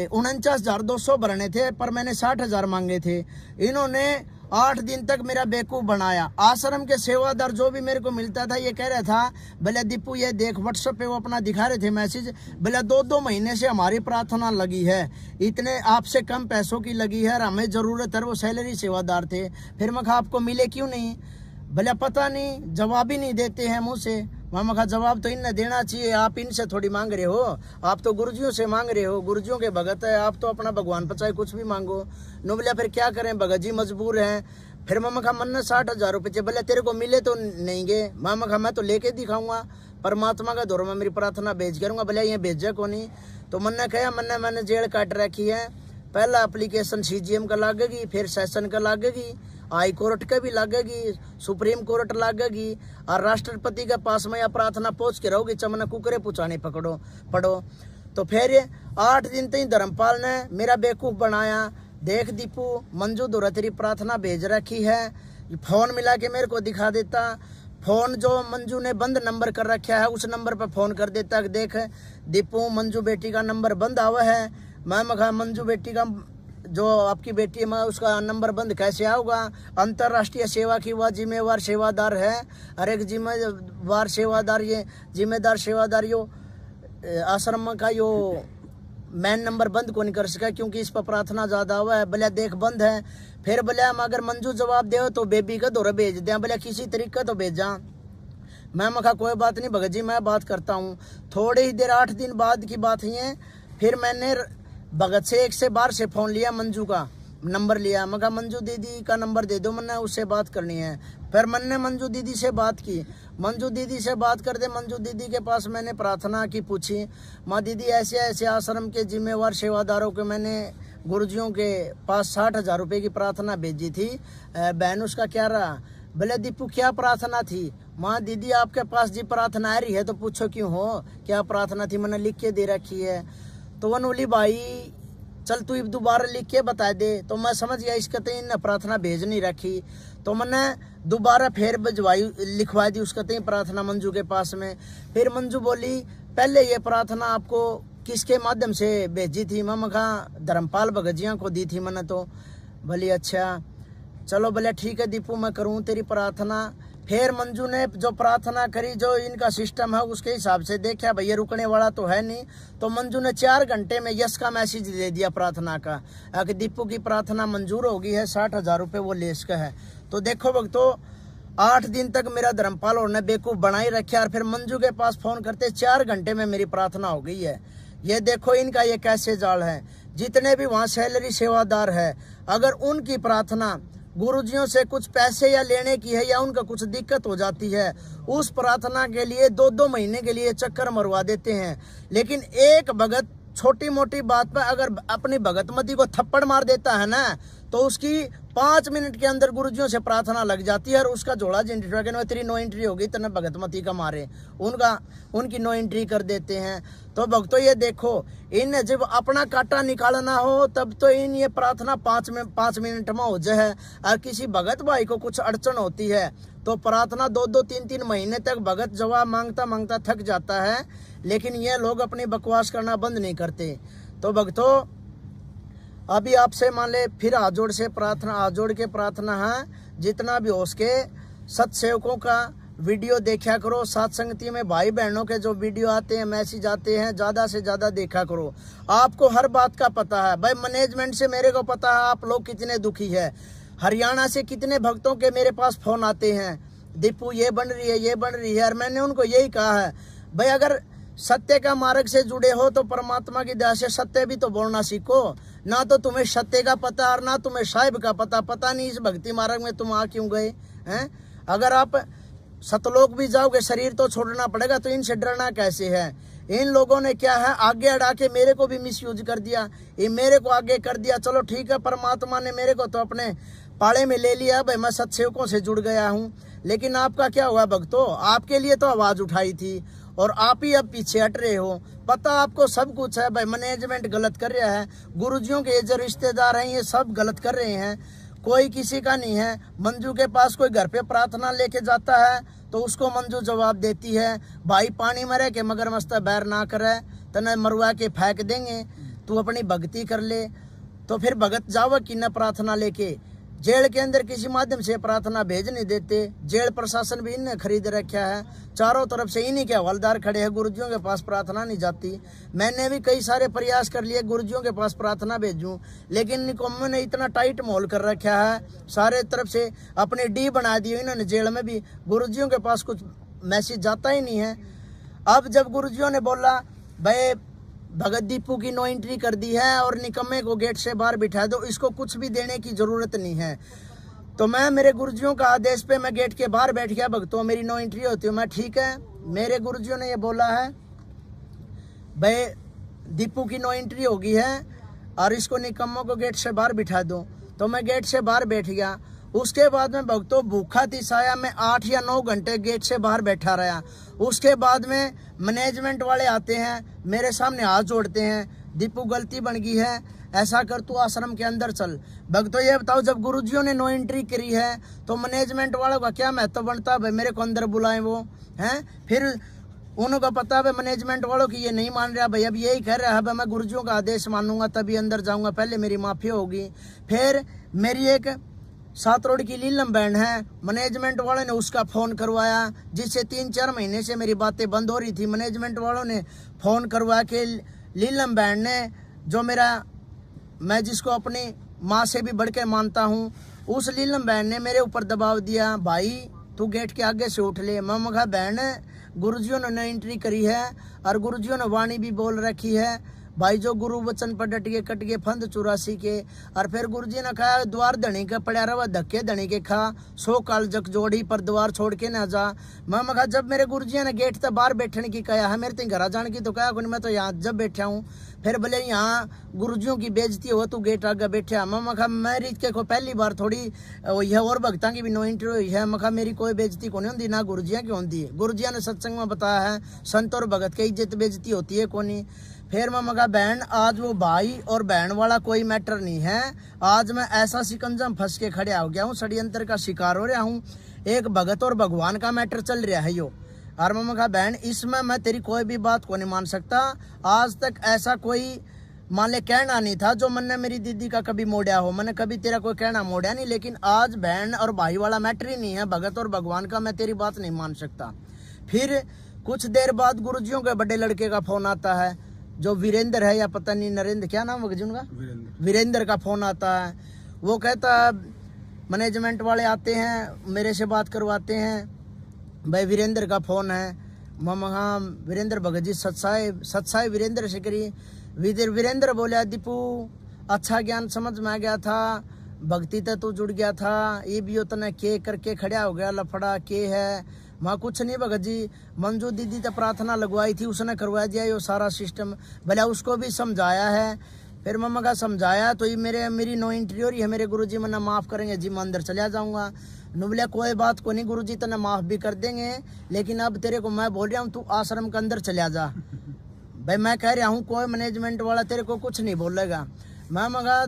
49,200 भरने थे, पर मैंने 60,000 मांगे थे। इन्होंने 8 दिन तक मेरा बेवकूफ़ बनाया। आश्रम के सेवादार जो भी मेरे को मिलता था ये कह रहा था, भले दीपू ये देख व्हाट्सएप पे वो अपना दिखा रहे थे मैसेज, भले 2-2 महीने से हमारी प्रार्थना लगी है, इतने आपसे कम पैसों की लगी है और हमें ज़रूरत है। वो सैलरी सेवादार थे। फिर मैं कहा आपको मिले क्यों नहीं, भले पता नहीं, जवाब ही नहीं देते हैं मुँह से। मैं कहा जवाब तो इन्हें देना चाहिए, आप इनसे थोड़ी मांग रहे हो, आप तो गुरुजियों से मांग रहे हो, गुरुजियों के भगत है, आप तो अपना भगवान पर चाहे कुछ भी मांगो। नो बोले फिर क्या करें, भगत जी मजबूर हैं। फिर मैं कहा मन 60,000 रुपये चाहिए, भले तेरे को मिले तो नहीं गए। मैं कहा मैं तो लेके दिखाऊंगा, परमात्मा का दौर में मेरी प्रार्थना भेज करूँगा, भले ये भेजा को नहीं। तो मन ने कहा मैंने जेल काट रखी है, पहला एप्लीकेशन CGM का लागेगी, फिर सेशन का लागेगी, हाई कोर्ट का भी लगेगी, सुप्रीम कोर्ट लगेगी, और राष्ट्रपति के पास में या प्रार्थना पहुंच के रहोगी, चमना कुकरे पुचाने पड़ो। तो फिर 8 दिन तक धर्मपाल ने मेरा बेवकूफ़ बनाया। देख दीपू मंजू दोरा तेरी प्रार्थना भेज रखी है, फ़ोन मिला के मेरे को दिखा देता, फ़ोन जो मंजू ने बंद नंबर कर रखा है उस नंबर पर फ़ोन कर देता कि देख दीपू मंजू बेटी का नंबर बंद आवा है। मैं कहा मंजू बेटी का जो आपकी बेटी है मैं उसका नंबर बंद कैसे आऊगा, अंतर्राष्ट्रीय सेवा की वह जिम्मेवार सेवादार है, हर एक जिम्मेवार सेवादार ये जिम्मेदार सेवादार यो आश्रम का यो मैन नंबर बंद को नहीं कर सका, क्योंकि इस पर प्रार्थना ज़्यादा हुआ है। भले देख बंद है, फिर भले हम अगर मंजू जवाब दे तो बेबी का दौरा भेज दें, भले किसी तरीके तो भेजा। मैं कहा कोई बात नहीं भगत जी मैं बात करता हूँ। थोड़ी ही देर 8 दिन बाद की बात है, फिर मैंने भगत से एक से बाहर से फ़ोन लिया, मंजू का नंबर लिया। मैं कहा मंजू दीदी का नंबर दे दो, मैंने उससे बात करनी है। फिर मैंने मंजू दीदी से बात की, मंजू दीदी से बात करते मंजू दीदी के पास मैंने प्रार्थना की, पूछी माँ दीदी ऐसे ऐसे आश्रम के जिम्मेवार सेवादारों के मैंने गुरुजियों के पास 60,000 रुपये की प्रार्थना भेजी थी, बहन उसका क्या रहा। भले दीपू क्या प्रार्थना थी। माँ दीदी आपके पास जी प्रार्थना आ रही है तो पूछो क्यों हो, क्या प्रार्थना थी, मैंने लिख के दे रखी है। तो वनोली भाई चल तू दोबारा लिख के बता दे। तो मैं समझ गया इसका तो इन प्रार्थना भेज नहीं रखी, तो मैंने दोबारा फिर भिजवाई लिखवा दी उसका तो प्रार्थना मंजू के पास में। फिर मंजू बोली पहले ये प्रार्थना आपको किसके माध्यम से भेजी थी। मैं कहा धर्मपाल भगजिया को दी थी मैंने। तो भली अच्छा चलो भले ठीक है दीपू मैं करूँ तेरी प्रार्थना। फिर मंजू ने जो प्रार्थना करी, जो इनका सिस्टम है उसके हिसाब से देखा भैया रुकने वाला तो है नहीं, तो मंजू ने 4 घंटे में यस का मैसेज दे दिया प्रार्थना का कि दीपू की प्रार्थना मंजूर हो गई है, 60,000 रुपये वो लेस का है। तो देखो भक्तों 8 दिन तक मेरा धर्मपाल और ने बेवकूफ़ बनाई रखा, और फिर मंजू के पास फ़ोन करते 4 घंटे में मेरी प्रार्थना हो गई है। ये देखो इनका ये कैसे जाल है। जितने भी वहाँ सैलरी सेवादार है, अगर उनकी प्रार्थना गुरुजियों से कुछ पैसे या लेने की है या उनका कुछ दिक्कत हो जाती है, उस प्रार्थना के लिए 2-2 महीने के लिए चक्कर मरवा देते हैं। लेकिन एक भगत छोटी मोटी बात पर अगर अपनी भगतमती को थप्पड़ मार देता है ना, तो उसकी 5 मिनट के अंदर गुरुजियों से प्रार्थना लग जाती है और उसका जोड़ा जिन तेरी नो एंट्री होगी तने भगतमती का मारे उनकी नो एंट्री कर देते हैं। तो भक्तों ये देखो, इन जब अपना कांटा निकालना हो तब तो इन ये प्रार्थना 5 मिनट में हो जाए। और किसी भगत भाई को कुछ अड़चन होती है तो प्रार्थना 2-2, 3-3 महीने तक भगत जवाब मांगता मांगता थक जाता है, लेकिन ये लोग अपनी बकवास करना बंद नहीं करते। तो भक्तों अभी आपसे मान ले फिर हाथ जोड़ के प्रार्थना है, जितना भी हो सके सत्सेवकों का वीडियो देखा करो, सत्संगति में भाई बहनों के जो वीडियो आते हैं, मैसेज आते हैं, ज़्यादा से ज़्यादा देखा करो। आपको हर बात का पता है भाई, मैनेजमेंट से मेरे को पता है आप लोग कितने दुखी है। हरियाणा से कितने भक्तों के मेरे पास फोन आते हैं, दीपू ये बन रही है। और मैंने उनको यही कहा है भाई, अगर सत्य का मार्ग से जुड़े हो तो परमात्मा की दया से सत्य भी तो बोलना सीखो। ना तो तुम्हें सत्य का पता और ना तुम्हें साहिब का पता नहीं इस भक्ति मार्ग में तुम आ क्यों गए हैं। अगर आप सतलोक भी जाओगे शरीर तो छोड़ना पड़ेगा, तो इनसे डरना कैसे है। इन लोगों ने क्या है आगे अड़ा के मेरे को भी मिसयूज कर दिया, ये मेरे को आगे कर दिया। चलो ठीक है, परमात्मा ने मेरे को तो अपने पाले में ले लिया भाई, मैं सत्सेवकों से जुड़ गया हूँ। लेकिन आपका क्या हुआ भक्तों, आपके लिए तो आवाज उठाई थी और आप ही अब पीछे हट रहे हो। पता आपको सब कुछ है भाई, मैनेजमेंट गलत कर रहा है, गुरुजियों के जो रिश्तेदार हैं ये सब गलत कर रहे हैं, कोई किसी का नहीं है। मंजू के पास कोई घर पे प्रार्थना लेके जाता है तो उसको मंजू जवाब देती है, भाई पानी में रह के मगर मस्त बैर ना करे, तने मरवा के फेंक देंगे, तू अपनी भक्ति कर ले। तो फिर भगत जावा कि न प्रार्थना लेके, जेल के अंदर किसी माध्यम से प्रार्थना भेज नहीं देते। जेल प्रशासन भी इन्हें खरीद रखा है, चारों तरफ से इन्हीं के हवलदार खड़े हैं, गुरुजियों के पास प्रार्थना नहीं जाती। मैंने भी कई सारे प्रयास कर लिए गुरुजियों के पास प्रार्थना भेजूं, लेकिन निकम्मों ने इतना टाइट माहौल कर रखा है, सारे तरफ से अपनी डी बना दी इन्होंने। जेल में भी गुरुजियों के पास कुछ मैसेज जाता ही नहीं है। अब जब गुरुजियों ने बोला भाई भगत दीपू की नो एंट्री कर दी है और निकम्मे को गेट से बाहर बिठा दो, इसको कुछ भी देने की जरूरत नहीं है, तो मैं मेरे गुरुजियों का आदेश पे मैं गेट के बाहर बैठ गया। भक्तों मेरी नो एंट्री होती है, मैं ठीक है। मेरे गुरुजियों ने ये बोला है भाई दीपू की नो एंट्री होगी है और इसको निकम्मों को गेट से बाहर बिठा दो, तो मैं गेट से बाहर बैठ गया। उसके बाद में भक्तों भूखा तिसाया मैं 8 या 9 घंटे गेट से बाहर बैठा रहा। उसके बाद में मैनेजमेंट वाले आते हैं, मेरे सामने हाथ जोड़ते हैं, दीपू गलती बन गई है, ऐसा कर तू आश्रम के अंदर चल। भक्तों ये बताओ, जब गुरुजियों ने नो एंट्री करी है तो मैनेजमेंट वालों का क्या महत्व बनता है भाई, मेरे को अंदर बुलाएं वो हैं। फिर उनको पता है मैनेजमेंट वालों की ये नहीं मान रहा भाई, अब यही कह रहा है भाई मैं गुरुजियों का आदेश मानूंगा तभी अंदर जाऊंगा, पहले मेरी माफी होगी। फिर मेरी एक 7 रोड की लीलम बहन है, मैनेजमेंट वालों ने उसका फ़ोन करवाया, जिससे 3-4 महीने से मेरी बातें बंद हो रही थी। मैनेजमेंट वालों ने फ़ोन करवा के लीलम बहन ने, जो मैं जिसको अपनी माँ से भी बढ़ के मानता हूँ, उस लीलम बहन ने मेरे ऊपर दबाव दिया, भाई तू गेट के आगे से उठ ले। मैं कहा बहन गुरुजियों ने एंट्री करी है और गुरुजियों ने वाणी भी बोल रखी है भाई, जो गुरु वचन पर डट के कट के फंद 84 के। और फिर गुरुजी ने कहा द्वार धनी के पड़ा रहा धक्के धनी के खा, 100 काल जग जोड़ी पर द्वार छोड़ के ना जा। मैं कहा जब मेरे गुरुजी ने गेट तक बाहर बैठने की कहा है, मेरे घर जाने की तो कहा मैं तो यहाँ जब बैठा हूँ। फिर बोले यहाँ गुरुजियों की बेइज्जती हो तू गेट आगे बैठा। मैं कहा मेरी के को पहली बार थोड़ी यह और भक्ता की भी नो एंट्री हुई है। मैं कहा मेरी कोई बेइज्जती को नहीं होती, ना गुरुजिया की होती है। गुरुजिया ने सत्संग में बताया है संत और भगत की इज्जत बेइज्जती होती है कोनी। फिर मैं कहा बहन आज वो भाई और बहन वाला कोई मैटर नहीं है, आज मैं ऐसा शिकंजा में फंस के खड़ा हो गया हूँ, षड्यंत्र का शिकार हो रहा हूँ, एक भगत और भगवान का मैटर चल रहा है यो। और मैं कहा बहन इसमें मैं तेरी कोई भी बात को नहीं मान सकता, आज तक ऐसा कोई मान ले कहना नहीं था जो मैंने मेरी दीदी का कभी मोड़ा हो, मैंने कभी तेरा कोई कहना मोड़ा नहीं। लेकिन आज बहन और भाई वाला मैटर ही नहीं है, भगत और भगवान का मैं तेरी बात नहीं मान सकता। फिर कुछ देर बाद गुरुजियों के बड़े लड़के का फोन आता है, जो वीरेंद्र है या पता नहीं नरेंद्र, क्या नाम है उनका, वीरेंद्र का फोन आता है। वो कहता है मैनेजमेंट वाले आते हैं मेरे से बात करवाते हैं, भाई वीरेंद्र का फोन है। हाँ वीरेंद्र भगत जी सत्साई वीरेंद्र से करी। वीरेंद्र बोला दीपू अच्छा ज्ञान समझ में आ गया था, भक्ति तक तू जुड़ गया था, ये भी उतना के करके खड़ा हो गया, लफड़ा के है। माँ कुछ नहीं भगत जी, मंजू दीदी तो प्रार्थना लगवाई थी, उसने करवा दिया ये सारा सिस्टम, भले उसको भी समझाया है। फिर मम्मा का समझाया तो ये मेरी नो एंट्री हो रही है, मेरे गुरुजी मना माफ करेंगे जी, मैं अंदर चला जाऊंगा। नु बोला कोई बात को नहीं गुरुजी तना माफ भी कर देंगे, लेकिन अब तेरे को मैं बोल रहा हूँ तू आश्रम के अंदर चला जा। भाई मैं कह रहा हूँ कोई मैनेजमेंट वाला तेरे को कुछ नहीं बोलेगा। मैं मगा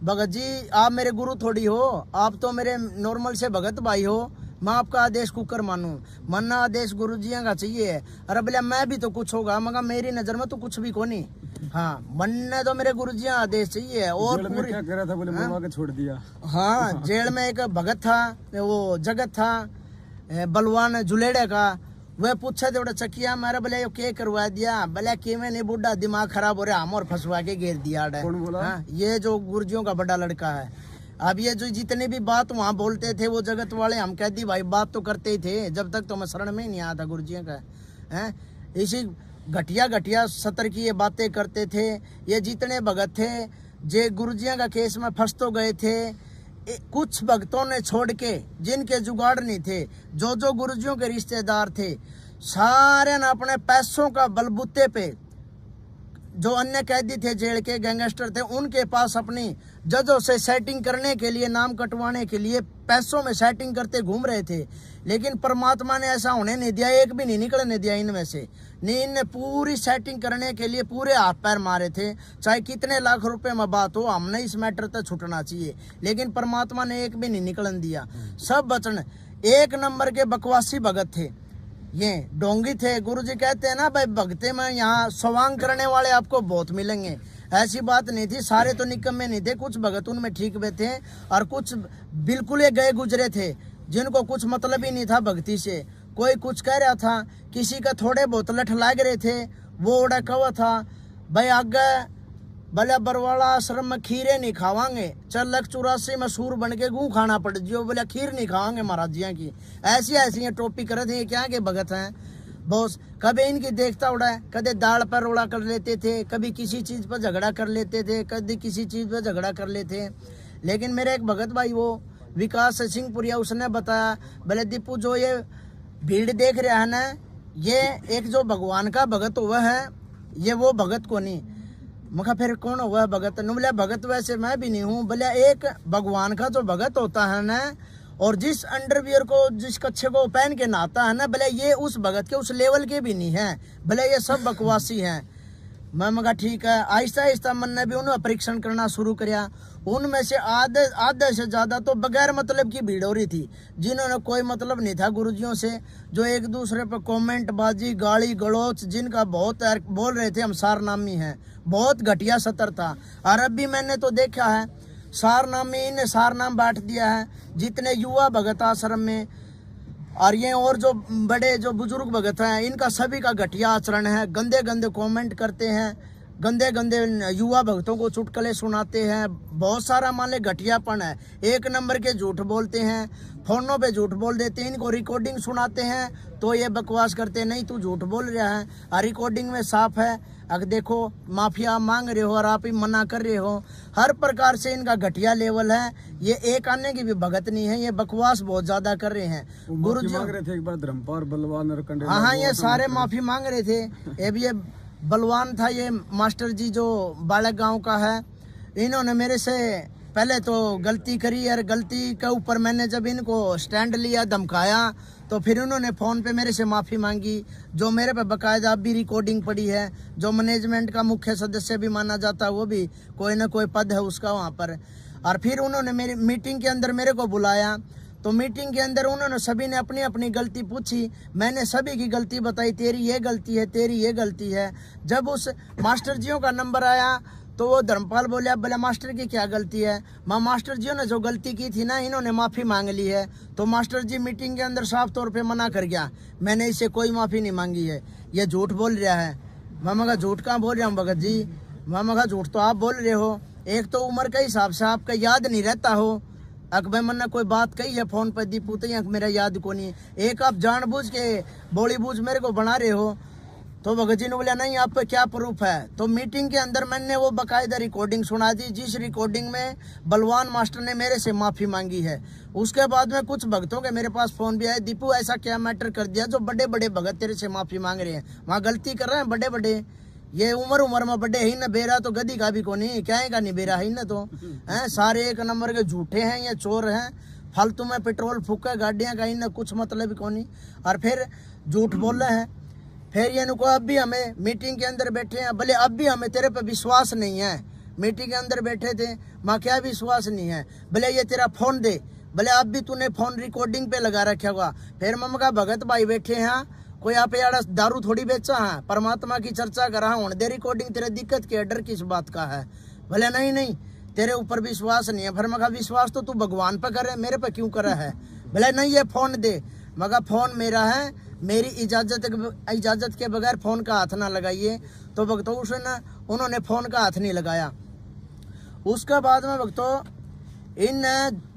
भगत जी आप मेरे गुरु थोड़ी हो, आप तो मेरे नॉर्मल से भगत भाई हो, मैं आपका आदेश कुकर मानूं, मन्ना आदेश गुरु जी का चाहिए। अरे बोले मैं भी तो कुछ होगा, मगर मेरी नजर में तो कुछ भी को नहीं। हाँ मन्ने तो मेरे गुरु जी आदेश चाहिए। और जेल में क्या कह रहा था? बोले मरवा के छोड़ दिया। हाँ जेल में एक भगत था, वो जगत था बलवान जुलेड़े का, वह पूछा थे चकिया मारा, बोले यो के करवा दिया? बोले कि मैं नहीं, बुढ़ा दिमाग खराब हो रहा, हम और फंसवा के घेर दिया। कौन बोला? हाँ ये जो गुरुजियों का बड़ा लड़का है। अब ये जो जितनी भी बात वहाँ बोलते थे वो जगत वाले, हम कह दी भाई बात तो करते ही थे जब तक तो मैं शरण में ही नहीं आया था गुरुजियों का। हैं इसी घटिया घटिया सतर की ये बातें करते थे। ये जितने भगत थे जे गुरुजियों का केस में फंस तो गए थे, कुछ भक्तों ने छोड़ के जिनके जुगाड़ नहीं थे, जो गुरुजियों के रिश्तेदार थे, सारे ने अपने पैसों का बलबूते पे, जो अन्य कैदी थे जेल के गैंगस्टर थे, उनके पास अपनी जजों से सेटिंग करने के लिए, नाम कटवाने के लिए पैसों में सेटिंग करते घूम रहे थे। लेकिन परमात्मा ने ऐसा होने नहीं दिया, एक भी नहीं निकलने दिया इनमें से। नहीं, इनने पूरी सेटिंग करने के लिए पूरे हाथ पैर मारे थे, चाहे कितने लाख रुपए में बात हो, हमने इस मैटर तक छुटना चाहिए, लेकिन परमात्मा ने एक भी नहीं निकलन दिया। सब बचन एक नंबर के बकवासी भगत थे, ये डोंगी थे। गुरुजी कहते हैं ना भाई भगते में यहाँ स्वांग करने वाले आपको बहुत मिलेंगे, ऐसी बात नहीं थी। सारे तो निकम्मे नहीं थे, कुछ भगत उनमें ठीक भी थे और कुछ बिल्कुल ही गए गुजरे थे, जिनको कुछ मतलब ही नहीं था भक्ति से। कोई कुछ कह रहा था, किसी का थोड़े बहुत लठ लाग रहे थे, वो उड़ा कवा था भाई आगे भले बरवाला आश्रम में खीरे नहीं खावांगे, चल 84 में सूर बन के गू खाना पड़ जियो, बोले खीर नहीं खावांगे महाराज जिया की। ऐसी ऐसी टोपी करे थे, ये क्या के भगत हैं बॉस। कभी इनकी देखता उड़ा है, कभी दाल पर रोड़ा कर लेते थे, कभी किसी चीज पर झगड़ा कर लेते थे, कभी किसी चीज पर झगड़ा कर लेते। लेकिन मेरे एक भगत भाई वो विकास सिंहपुरिया, उसने बताया बोले दीपू जो ये भीड़ देख रहा है ना, ये एक जो भगवान का भगत हुआ है, ये वो भगत को नहीं। मगर फिर कौन हुआ भगत? बोले भगत वैसे मैं भी नहीं हूँ, बोले एक भगवान का जो भगत होता है ना, और जिस अंडरवियर को जिस कच्छे को पहन के नहाता है ना, भले ये उस भगत के उस लेवल के भी नहीं है, भले ये सब बकवासी हैं। मैं मगा ठीक है। आहिस्ता आहिस्ता मन ने भी उन्हें परीक्षण करना शुरू किया। उनमें से आधे से ज्यादा तो बगैर मतलब की भीड़ हो रही थी, जिन्होंने कोई मतलब नहीं था गुरुजियों से, जो एक दूसरे पर कमेंट बाजी गाली गलौच जिनका बहुत बोल रहे थे हम सारनामी हैं, बहुत घटिया सतर था। और अब भी मैंने तो देखा है सारनामी, इन्हें सारनाम बांट दिया है जितने युवा भगत आश्रम में, और ये और जो बड़े जो बुजुर्ग भगत हैं इनका सभी का घटिया आचरण है। गंदे गंदे कमेंट करते हैं, गंदे गंदे युवा भक्तों को चुटकुले सुनाते हैं, बहुत सारा मान ले घटियापन है। एक नंबर के झूठ बोलते हैं, फोनों पे झूठ बोल देते हैं, इनको रिकॉर्डिंग सुनाते हैं तो ये बकवास करते हैं नहीं तू झूठ बोल रहा है, और रिकॉर्डिंग में साफ है। अगर देखो माफिया मांग रहे हो और आप ही मना कर रहे हो, हर प्रकार से इनका घटिया लेवल है। ये एक आने की भी भगत नहीं है, ये बकवास बहुत ज्यादा कर रहे हैं। गुरु जी मांग रहे थे एक बार धर्मपाल बलवान और कंडे। हाँ ये सारे माफी मांग रहे थे। ये बलवान था, ये मास्टर जी जो बालक गांव का है, इन्होंने मेरे से पहले तो गलती करी, और गलती के ऊपर मैंने जब इनको स्टैंड लिया धमकाया तो फिर उन्होंने फ़ोन पे मेरे से माफ़ी मांगी, जो मेरे पे बकायदा अब भी रिकॉर्डिंग पड़ी है। जो मैनेजमेंट का मुख्य सदस्य भी माना जाता है, वो भी कोई ना कोई पद है उसका वहाँ पर। और फिर उन्होंने मेरी मीटिंग के अंदर मेरे को बुलाया, तो मीटिंग के अंदर उन्होंने सभी ने अपनी अपनी गलती पूछी, मैंने सभी की गलती बताई, तेरी ये गलती है, तेरी ये गलती है। जब उस मास्टर जियों का नंबर आया तो वो धर्मपाल बोले बोले मास्टर की क्या गलती है? मास्टर जियों ने जो गलती की थी ना, इन्होंने माफ़ी मांग ली है। तो मास्टर जी मीटिंग के अंदर साफ तौर पे मना कर गया, मैंने इससे कोई माफ़ी नहीं मांगी है, ये झूठ बोल रहा है। मामा का झूठ कहाँ बोल रहा हूँ भगत जी? मामा का झूठ तो आप बोल रहे हो। एक तो उम्र के हिसाब से आपका याद नहीं रहता हो, अकबर मन्ना कोई बात कही है फ़ोन पर दीपू तो मेरा याद को नहीं। एक आप जानबूझ के बोली बूझ मेरे को बना रहे हो। तो भगत जी ने बोला नहीं आप पे क्या प्रूफ है? तो मीटिंग के अंदर मैंने वो बाकायदा रिकॉर्डिंग सुना दी, जिस रिकॉर्डिंग में बलवान मास्टर ने मेरे से माफ़ी मांगी है। उसके बाद में कुछ भक्तों के मेरे पास फ़ोन भी आए, दीपू ऐसा क्या मैटर कर दिया जो बड़े बड़े भगत तेरे से माफ़ी मांग रहे हैं, वहाँ गलती कर रहे हैं बड़े बड़े, ये उम्र में बड़े ही न बेरा तो गदी का भी कोनी क्या का नहीं बेरा ही न तो हैं सारे एक नंबर के झूठे हैं या चोर हैं फालतू में पेट्रोल फूका गाड़ियां का ही न कुछ मतलब कोनी और फिर झूठ बोल रहे हैं। फिर ये नुको अब भी हमें मीटिंग के अंदर बैठे हैं भले अब भी हमें तेरे पे विश्वास नहीं है। मीटिंग के अंदर बैठे थे माँ क्या विश्वास नहीं है भले ये तेरा फोन दे भले अब भी तूने फोन रिकॉर्डिंग पे लगा रखा होगा। फिर मम्मा का भगत भाई बैठे हैं कोई आप यार दारू थोड़ी बेचा है परमात्मा की चर्चा करा हूं दे रिकॉर्डिंग तेरे दिक्कत के डर किस बात का है भले नहीं तेरे ऊपर विश्वास नहीं है। फिर मगा विश्वास तो तू भगवान पे करे मेरे पे क्यों करा है भले नहीं ये फोन दे मगा फोन मेरा है मेरी इजाजत के बगैर फोन का हाथ ना लगाइए। तो भक्तों उन्होंने फोन का हाथ नहीं लगाया। उसके बाद में भक्तों इन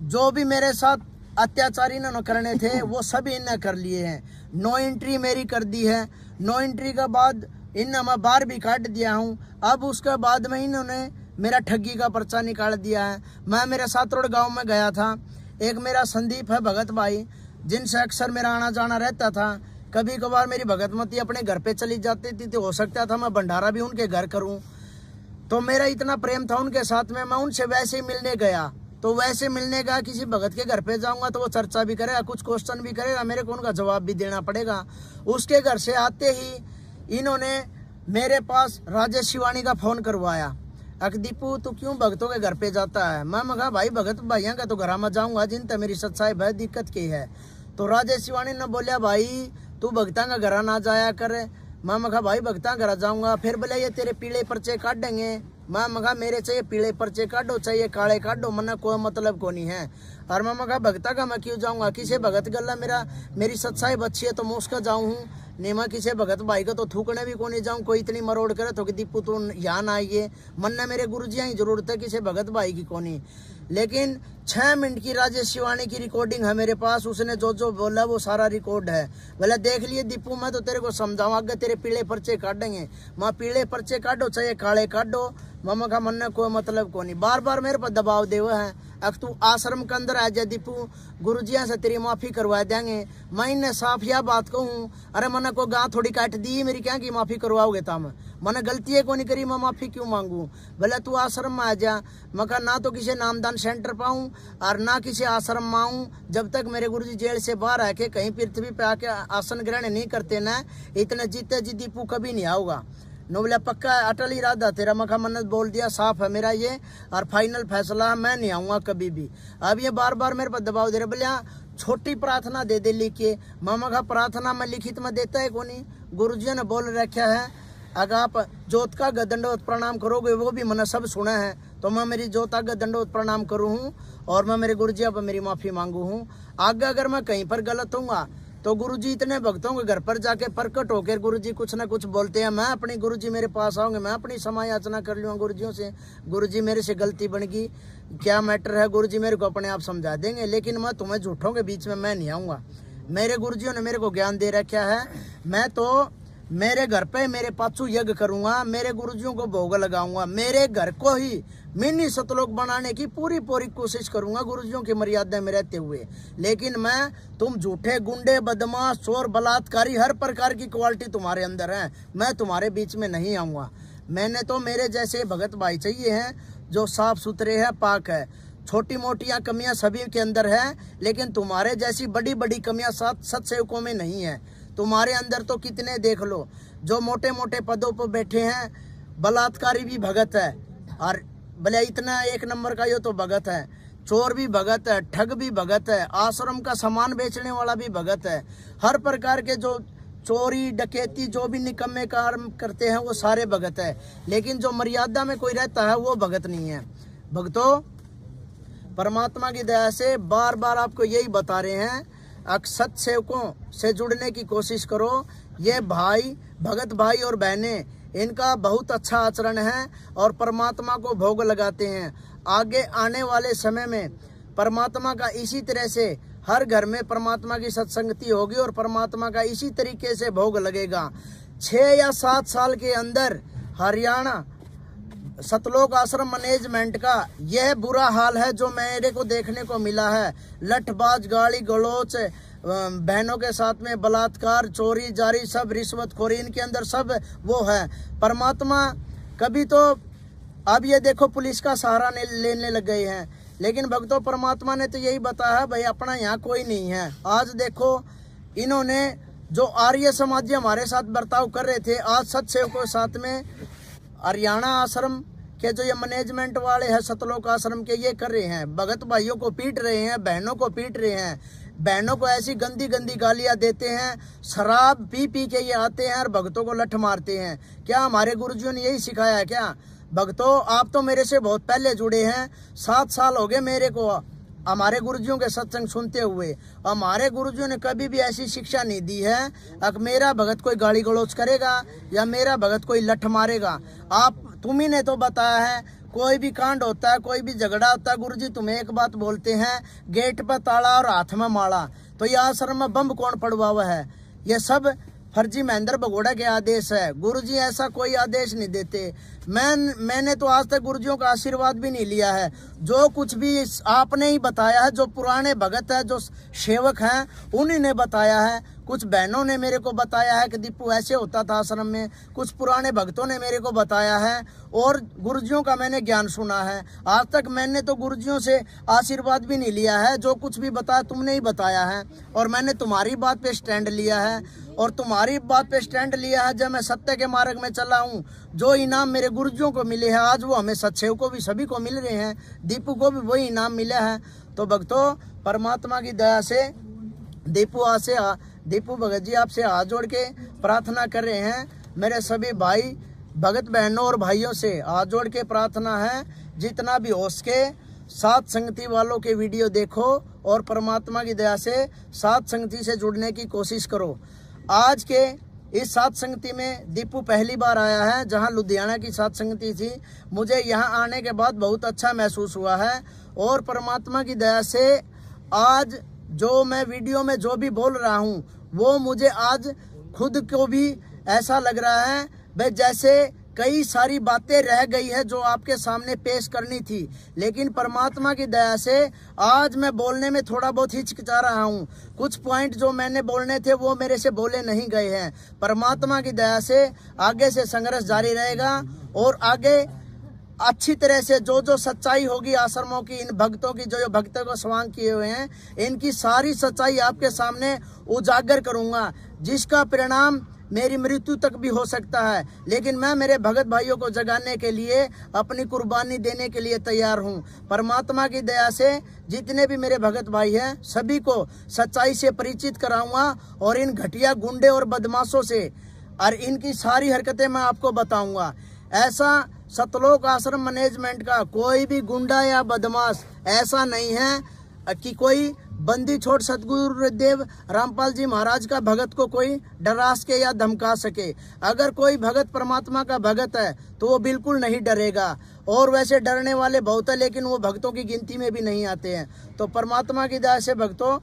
जो भी मेरे साथ अत्याचार इन्होंने करने थे वो सभी इन्हें कर लिए हैं। नो एंट्री मेरी कर दी है। नो एंट्री के बाद इन मैं बाहर भी काट दिया हूँ। अब उसके बाद में इन्होंने मेरा ठगी का पर्चा निकाल दिया है। मैं मेरे सातरोड़ गांव में गया था। एक मेरा संदीप है भगत भाई जिनसे अक्सर मेरा आना जाना रहता था। कभी कभार मेरी भगतमती अपने घर पे चली जाती थी तो हो सकता था मैं भंडारा भी उनके घर करूं। तो मेरा इतना प्रेम था उनके साथ में मैं उनसे वैसे ही मिलने गया। तो वैसे मिलने का किसी भगत के घर पे जाऊंगा तो वो चर्चा भी करेगा कुछ क्वेश्चन भी करेगा मेरे को उनका जवाब भी देना पड़ेगा। उसके घर से आते ही इन्होंने मेरे पास राजेश शिवानी का फोन करवाया। दीपू तू क्यों भगतों के घर पे जाता है। मैं कहा भाई भगत भाइयों का तो घर में जाऊंगा जिन तक मेरी सच्चाई बहुत दिक्कत की है। तो राजेश शिवानी ने बोलिया भाई तू भगता का घर ना जाया कर। मैं कहा भाई भगता घर जाऊंगा। फिर बोले ये तेरे पीले पर्चे काटेंगे। मैं कहा मेरे चाहिए पीले पर्चे काटो चाहे काले काटो मना कोई मतलब को नहीं है। और मैं कहा भगता का मैं क्यों जाऊंगा किसी भगत गला मेरी सच्चाई बच्ची है तो मैं उसका जाऊँ हूँ नहीं मैं किसी भगत भाई का तो थूकने भी को नहीं जाऊँ। कोई इतनी मरोड़ करे तो कि दीपू तू यहाँ ना आइए मन ने मेरे गुरुजियाँ ही जरूरत है किसी भगत भाई की को नहीं। लेकिन 6 मिनट की राजेश शिवानी की रिकॉर्डिंग है मेरे पास। उसने जो बोला वो सारा रिकॉर्ड है। बोला देख लिए दीपू मैं तो तेरे को समझाऊँ आगे तेरे पीले पर्चे काटेंगे। माँ पीले पर्चे काटो चाहे काले काटो मामा का मन ने कोई मतलब को नहीं। बार बार मेरे पर दबाव दे हुए हैं अब तू आश्रम के अंदर आ जा दीपू गुरुजिया से तेरी माफी करवा देंगे। मैं इन्हें साफ यह बात कहूँ अरे मैंने को गाँ थोड़ी काट दी मेरी क्या की माफी करवाओगे तम मैंने गलती है को नहीं करी मैं माफी क्यों मांगू। भले तू आश्रम में आ जा मैं कहा ना तो किसी नामदान सेंटर पाऊँ और ना किसी आश्रम में आऊँ जब तक मेरे गुरुजी जेल से बाहर आके कहीं पृथ्वी पे आके आसन ग्रहण नहीं करते ना इतने जीते जी दीपू कभी नहीं आऊगा। नो बोला पक्का अटल इरादा तेरा मखा मन्नत बोल दिया साफ है मेरा ये और फाइनल फैसला मैं नहीं आऊँगा कभी भी। अब ये बार बार मेरे पर दबाव दे रहे बोले छोटी प्रार्थना दे दे लिखिए। मामा का प्रार्थना में लिखित में देता है कोनी गुरुजी ने बोल रखा है अगर आप जोत का दंडवत प्रणाम करोगे वो भी मैंने सब सुना है तो मैं मेरी जोत का दंडवत प्रणाम करूँ हूँ और मैं मेरे गुरुजी पर मेरी माफ़ी मांगू हूँ। आगे अगर मैं कहीं पर गलत हूँगा तो गुरुजी इतने भक्तों के घर पर जाके प्रकट होकर गुरुजी कुछ ना कुछ बोलते हैं। मैं अपनी गुरुजी मेरे पास आऊँगे मैं अपनी समय याचना कर लूँगा गुरुजियों से गुरुजी मेरे से गलती बन गई क्या मैटर है गुरुजी मेरे को अपने आप समझा देंगे। लेकिन मैं तुम्हें झूठों के बीच में मैं नहीं आऊँगा। मेरे गुरुजियों ने मेरे को ज्ञान दे रखा है। मैं तो मेरे घर पे मेरे पाछू यज्ञ करूँगा मेरे गुरुजियों को भोग लगाऊंगा मेरे घर को ही मिनी सतलोक बनाने की पूरी कोशिश करूंगा गुरुजियों की मर्यादा में रहते हुए। लेकिन मैं तुम झूठे गुंडे बदमाश चोर बलात्कारी हर प्रकार की क्वालिटी तुम्हारे अंदर है मैं तुम्हारे बीच में नहीं आऊँगा। मैंने तो मेरे जैसे भगत भाई चाहिए हैं जो साफ सुथरे है पाक है। छोटी मोटियाँ कमियाँ सभी के अंदर है लेकिन तुम्हारे जैसी बड़ी बड़ी कमियाँ सत्सेवकों में नहीं है। तुम्हारे अंदर तो कितने देख लो जो मोटे मोटे पदों पर बैठे हैं बलात्कारी भी भगत है और भले इतना एक नंबर का ये तो भगत है चोर भी भगत है ठग भी भगत है आश्रम का सामान बेचने वाला भी भगत है। हर प्रकार के जो चोरी डकैती जो भी निकम्मे काम करते हैं वो सारे भगत है। लेकिन जो मर्यादा में कोई रहता है वो भगत नहीं है। भक्तों परमात्मा की दया से बार बार आपको यही बता रहे हैं सत सेवकों से जुड़ने की कोशिश करो। ये भाई भगत भाई और बहनें इनका बहुत अच्छा आचरण है और परमात्मा को भोग लगाते हैं। आगे आने वाले समय में परमात्मा का इसी तरह से हर घर में परमात्मा की सत्संगति होगी और परमात्मा का इसी तरीके से भोग लगेगा। 6 या 7 साल के अंदर हरियाणा सतलोक आश्रम मैनेजमेंट का यह बुरा हाल है जो मेरे को देखने को मिला है। लठबाज गाली गलोच बहनों के साथ में बलात्कार, चोरी जारी, सब रिश्वतखोरी इनके अंदर सब वो है। परमात्मा कभी तो अब ये देखो पुलिस का सहारा लेने लग गए हैं, लेकिन भक्तों परमात्मा ने तो यही बताया है भाई अपना यहाँ कोई नहीं है। आज देखो इन्होंने जो आर्य समाजी हमारे साथ बर्ताव कर रहे थे, आज सत्सेवकों के साथ में हरियाणा आश्रम के जो ये मैनेजमेंट वाले हैं सतलोक आश्रम के, ये कर रहे हैं। भगत भाइयों को पीट रहे हैं, बहनों को पीट रहे हैं, बहनों को ऐसी गंदी गंदी गालियां देते हैं, शराब पी पी के ये आते हैं और भक्तों को लठ मारते हैं। क्या हमारे गुरुजियों ने यही सिखाया है क्या? भक्तों आप तो मेरे से बहुत पहले जुड़े हैं, 7 साल हो गए मेरे को हमारे गुरुजियों के सत्संग सुनते हुए। हमारे गुरुजियों ने कभी भी ऐसी शिक्षा नहीं दी है अब मेरा भगत कोई गाली गलौज करेगा या मेरा भगत कोई लठ मारेगा। आप तुम्ही ने तो बताया है कोई भी कांड होता है, कोई भी झगड़ा होता है, गुरुजी तुम्हें एक बात बोलते हैं, गेट पर ताला और हाथ में माला। तो ये आश्रम में बम कौन पड़वा हुआ है? ये सब फर्जी महेंद्र भगोड़ा के आदेश है। गुरुजी ऐसा कोई आदेश नहीं देते। मैंने तो आज तक गुरुजियों का आशीर्वाद भी नहीं लिया है। जो कुछ भी आपने ही बताया है, जो पुराने भगत है, जो सेवक हैं, उन्हीं ने बताया है। कुछ बहनों ने मेरे को बताया है कि दीपू ऐसे होता था आश्रम में, कुछ पुराने भक्तों ने मेरे को बताया है और गुरुजियों का मैंने ज्ञान सुना है। आज तक मैंने तो गुरुजियों से आशीर्वाद भी नहीं लिया है। जो कुछ भी बताया तुमने ही बताया है और मैंने तुम्हारी बात पे स्टैंड लिया है और तुम्हारी बात पे स्टैंड लिया है। जब मैं सत्य के मार्ग में चला हूँ, जो इनाम मेरे गुरुजियों को मिले हैं आज वो हमें सत्सेव को भी सभी को मिल रहे हैं, दीपू को भी वही इनाम मिला है। तो भक्तों परमात्मा की दया से दीपू भगत जी आपसे हाथ जोड़ के प्रार्थना कर रहे हैं। मेरे सभी भाई भगत बहनों और भाइयों से हाथ जोड़ के प्रार्थना है, जितना भी हो सके साथ संगति वालों के वीडियो देखो और परमात्मा की दया से साथ संगति से जुड़ने की कोशिश करो। आज के इस साथ संगति में दीपू पहली बार आया है, जहां लुधियाना की साथ संगति थी। मुझे यहां आने के बाद बहुत अच्छा महसूस हुआ है और परमात्मा की दया से आज जो मैं वीडियो में जो भी बोल रहा हूं वो मुझे आज खुद को भी ऐसा लग रहा है भाई जैसे कई सारी बातें रह गई है जो आपके सामने पेश करनी थी, लेकिन परमात्मा की दया से आज मैं बोलने में थोड़ा बहुत हिचकिचा रहा हूँ। कुछ पॉइंट जो मैंने बोलने थे वो मेरे से बोले नहीं गए हैं। परमात्मा की दया से आगे से संघर्ष जारी रहेगा और आगे अच्छी तरह से जो जो सच्चाई होगी आश्रमों की, इन भक्तों की जो भक्तों को स्वांग किए हुए हैं, इनकी सारी सच्चाई आपके सामने उजागर करूंगा, जिसका परिणाम मेरी मृत्यु तक भी हो सकता है। लेकिन मैं मेरे भगत भाइयों को जगाने के लिए अपनी कुर्बानी देने के लिए तैयार हूं। परमात्मा की दया से जितने भी मेरे भगत भाई हैं सभी को सच्चाई से परिचित कराऊंगा और इन घटिया गुंडे और बदमाशों से और इनकी सारी हरकतें मैं आपको बताऊंगा। ऐसा सतलोक आश्रम मैनेजमेंट का कोई भी गुंडा या बदमाश ऐसा नहीं है कि कोई बंदी छोड़ सतगुरुदेव रामपाल जी महाराज का भगत को कोई डरा सके या धमका सके। अगर कोई भगत परमात्मा का भगत है तो वो बिल्कुल नहीं डरेगा, और वैसे डरने वाले बहुत है लेकिन वो भक्तों की गिनती में भी नहीं आते हैं। तो परमात्मा की दया से भक्तों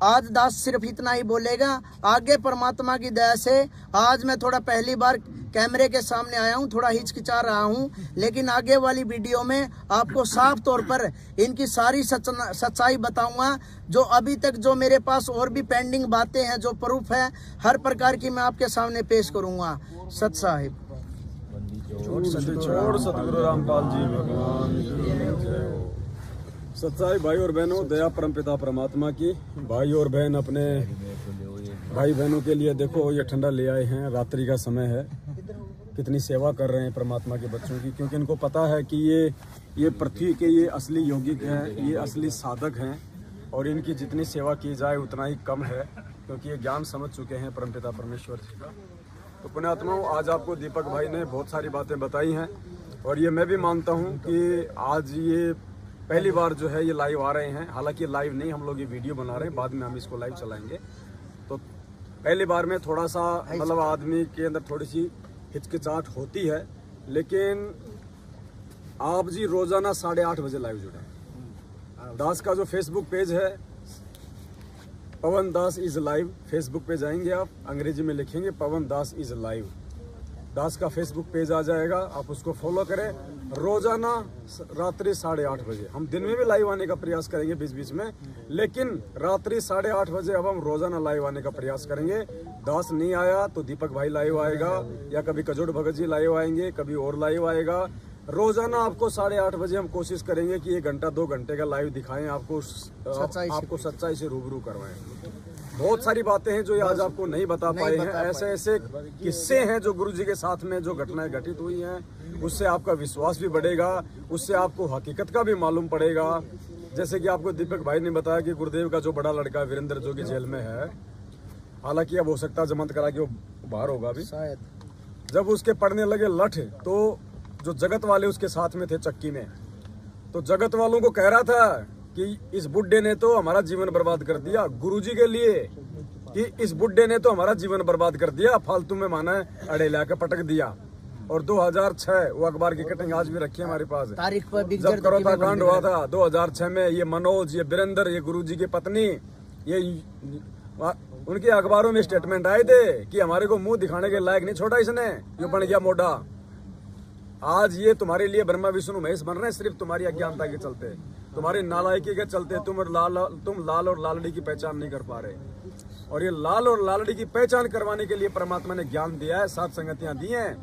आज दास सिर्फ इतना ही बोलेगा। आगे परमात्मा की दया से आज मैं थोड़ा पहली बार कैमरे के सामने आया हूँ, थोड़ा हिचकिचा रहा हूँ, लेकिन आगे वाली वीडियो में आपको साफ तौर पर इनकी सारी सच्चाई बताऊंगा। जो अभी तक जो मेरे पास और भी पेंडिंग बातें हैं, जो प्रूफ है, हर प्रकार की मैं आपके सामने पेश करूंगा। सत साहिब छोड़ सतगुरु रामपाल जी भगवान सच्चाई। भाई और बहनों, दया परमपिता परमात्मा की। भाई और बहन अपने भाई बहनों के लिए देखो ये ठंडा ले आए हैं, रात्रि का समय है, कितनी सेवा कर रहे हैं परमात्मा के बच्चों की, क्योंकि इनको पता है कि ये पृथ्वी के ये असली योगिक हैं, ये असली साधक हैं और इनकी जितनी सेवा की जाए उतना ही कम है, क्योंकि ये ज्ञान समझ चुके हैं परमपिता परमेश्वर जी का। तो पुण्यात्माओं, आज आपको दीपक भाई ने बहुत सारी बातें बताई हैं और ये मैं भी मानता हूँ कि आज ये पहली बार जो है ये लाइव आ रहे हैं। हालांकि लाइव नहीं, हम लोग ये वीडियो बना रहे हैं, बाद में हम इसको लाइव चलाएंगे। तो पहली बार में थोड़ा सा मतलब आदमी के अंदर थोड़ी सी हिचकिचाहट होती है, लेकिन आप जी रोजाना 8:30 बजे लाइव जुड़े। दास का जो फेसबुक पेज है पवन दास इज लाइव, फेसबुक पे जाएंगे आप, अंग्रेजी में लिखेंगे पवन दास इज लाइव, दास का फेसबुक पेज आ जाएगा, आप उसको फॉलो करें। रोजाना रात्रि 8:30 बजे, हम दिन में भी लाइव आने का प्रयास करेंगे बीच बीच में, लेकिन रात्रि 8:30 बजे अब हम रोजाना लाइव आने का प्रयास करेंगे। दास नहीं आया तो दीपक भाई लाइव आएगा, या कभी कजोड़ भगत जी लाइव आएंगे, कभी और लाइव आएगा। रोजाना आपको 8:30 बजे हम कोशिश करेंगे कि 1 घंटा 2 घंटे का लाइव दिखाएं, आपको सच्चाई से रूबरू करवाएं। बहुत सारी बातें हैं जो ये आज आपको नहीं बता पाए हैं। ऐसे ऐसे किस्से हैं जो गुरुजी के साथ में जो घटनाएं घटित हुई हैं, उससे आपका विश्वास भी बढ़ेगा, उससे आपको हकीकत का भी मालूम पड़ेगा। जैसे कि आपको दीपक भाई ने बताया कि गुरुदेव का जो बड़ा लड़का वीरेंद्र जो कि जेल में है, हालांकि अब हो सकता है जमानत करा के वो बाहर होगा अभी शायद। जब उसके पड़ने लगे लठ, तो जो जगत वाले उसके साथ में थे चक्की में, तो जगत वालों को कह रहा था कि इस बुड्ढे ने तो हमारा जीवन बर्बाद कर दिया, गुरुजी के लिए कि इस बुड्ढे ने तो हमारा जीवन बर्बाद कर दिया, फालतू में माना है अड़े लाके पटक दिया। और 2006 वो अखबार की कटिंग आज भी रखी है हमारे पास, तारीख पर जब करोता कांड हुआ था 2006 में, ये मनोज, ये वीरेंद्र, ये गुरुजी की पत्नी, ये उनके अखबारों में स्टेटमेंट आए थे कि हमारे को मुंह दिखाने के लायक नहीं छोड़ा इसने, ये बन गया मोटा। आज ये तुम्हारे लिए ब्रह्मा विष्णु महेश बन रहे हैं सिर्फ तुम्हारी अज्ञानता के चलते, तुम्हारी नालायकी के चलते। तुम लाल और लालड़ी की पहचान नहीं कर पा रहे, और ये लाल और लालड़ी की पहचान करवाने के लिए परमात्मा ने ज्ञान दिया है, 7 संगतियां दी हैं।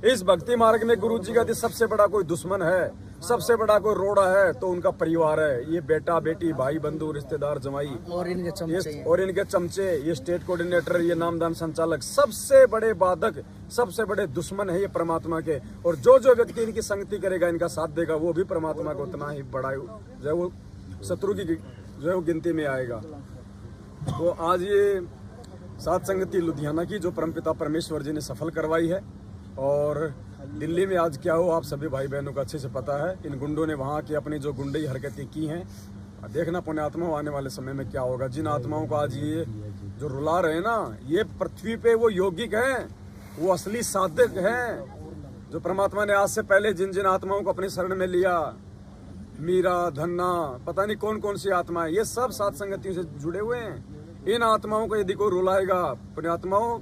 इस भक्ति मार्ग में गुरु जी का सबसे बड़ा कोई दुश्मन है, सबसे बड़ा कोई रोड़ा है तो उनका परिवार है। ये बेटा बेटी, भाई बंधु, रिश्तेदार, जमाई और इनके चमचे, ये स्टेट कोऑर्डिनेटर, ये नामदान संचालक, सबसे बड़े बाधक, सबसे बड़े दुश्मन है ये परमात्मा के। और जो जो व्यक्ति इनकी संगति करेगा, इनका साथ देगा, वो भी परमात्मा को उतना ही बड़ा जो वो शत्रु की जो है वो गिनती में आएगा। तो आज ये 7 संगति लुधियाना की जो परमपिता परमेश्वर जी ने सफल करवाई है, और दिल्ली में आज क्या हो आप सभी भाई बहनों को अच्छे से पता है। इन गुंडों ने वहाँ की अपनी जो गुंडई हरकतें की हैं, देखना पुण्यात्माओं आने वाले समय में क्या होगा। जिन आत्माओं को आज ये जो रुला रहे हैं ना, ये पृथ्वी पे वो यौगिक हैं, वो असली साधक हैं, जो परमात्मा ने आज से पहले जिन जिन आत्माओं को अपनी शरण में लिया, मीरा, धन्ना, पता नहीं कौन कौन सी आत्माएं, ये सब 7 संगतियों से जुड़े हुए हैं। इन आत्माओं को यदि कोई रुलाएगा, पुण्यात्माओं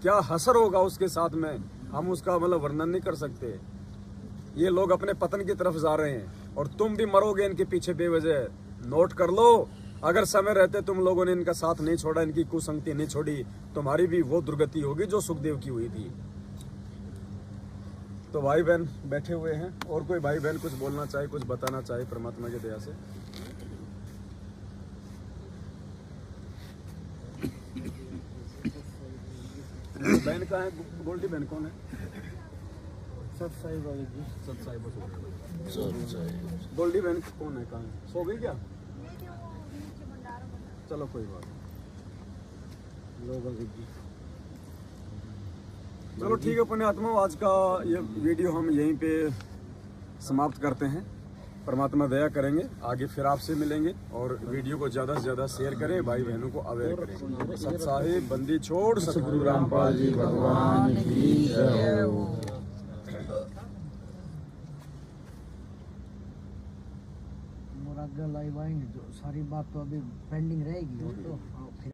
क्या हसर होगा उसके साथ में, हम उसका मतलब वर्णन नहीं कर सकते। ये लोग अपने पतन की तरफ जा रहे हैं, और तुम भी मरोगे इनके पीछे बेवजह। नोट कर लो, अगर समय रहते तुम लोगों ने इनका साथ नहीं छोड़ा, इनकी कुसंगति नहीं छोड़ी, तुम्हारी भी वो दुर्गति होगी जो सुखदेव की हुई थी। तो भाई बहन बैठे हुए हैं, और कोई भाई बहन कुछ बोलना चाहे, कुछ बताना चाहे परमात्मा की दया से? बहन कहाँ है? गोल्डी बहन कौन है? सतसाई बाबू जी। सतसाई बाबू। गोल्डी बहन कौन है? कहाँ है? सो गई क्या? चलो कोई बात नहीं। चलो ठीक है पुण्यात्मा, आज का ये वीडियो हम यहीं पे समाप्त करते हैं। परमात्मा दया करेंगे, आगे फिर आपसे मिलेंगे, और वीडियो को ज़्यादा से ज़्यादा शेयर करें, भाई बहनों को अवेयर करें। सत साहिब बंदी छोड़ सतगुरु रामपाल जी भगवान की जय हो। लाइव आएंगे, जो सारी बात तो अभी पेंडिंग रहेगी, वो तो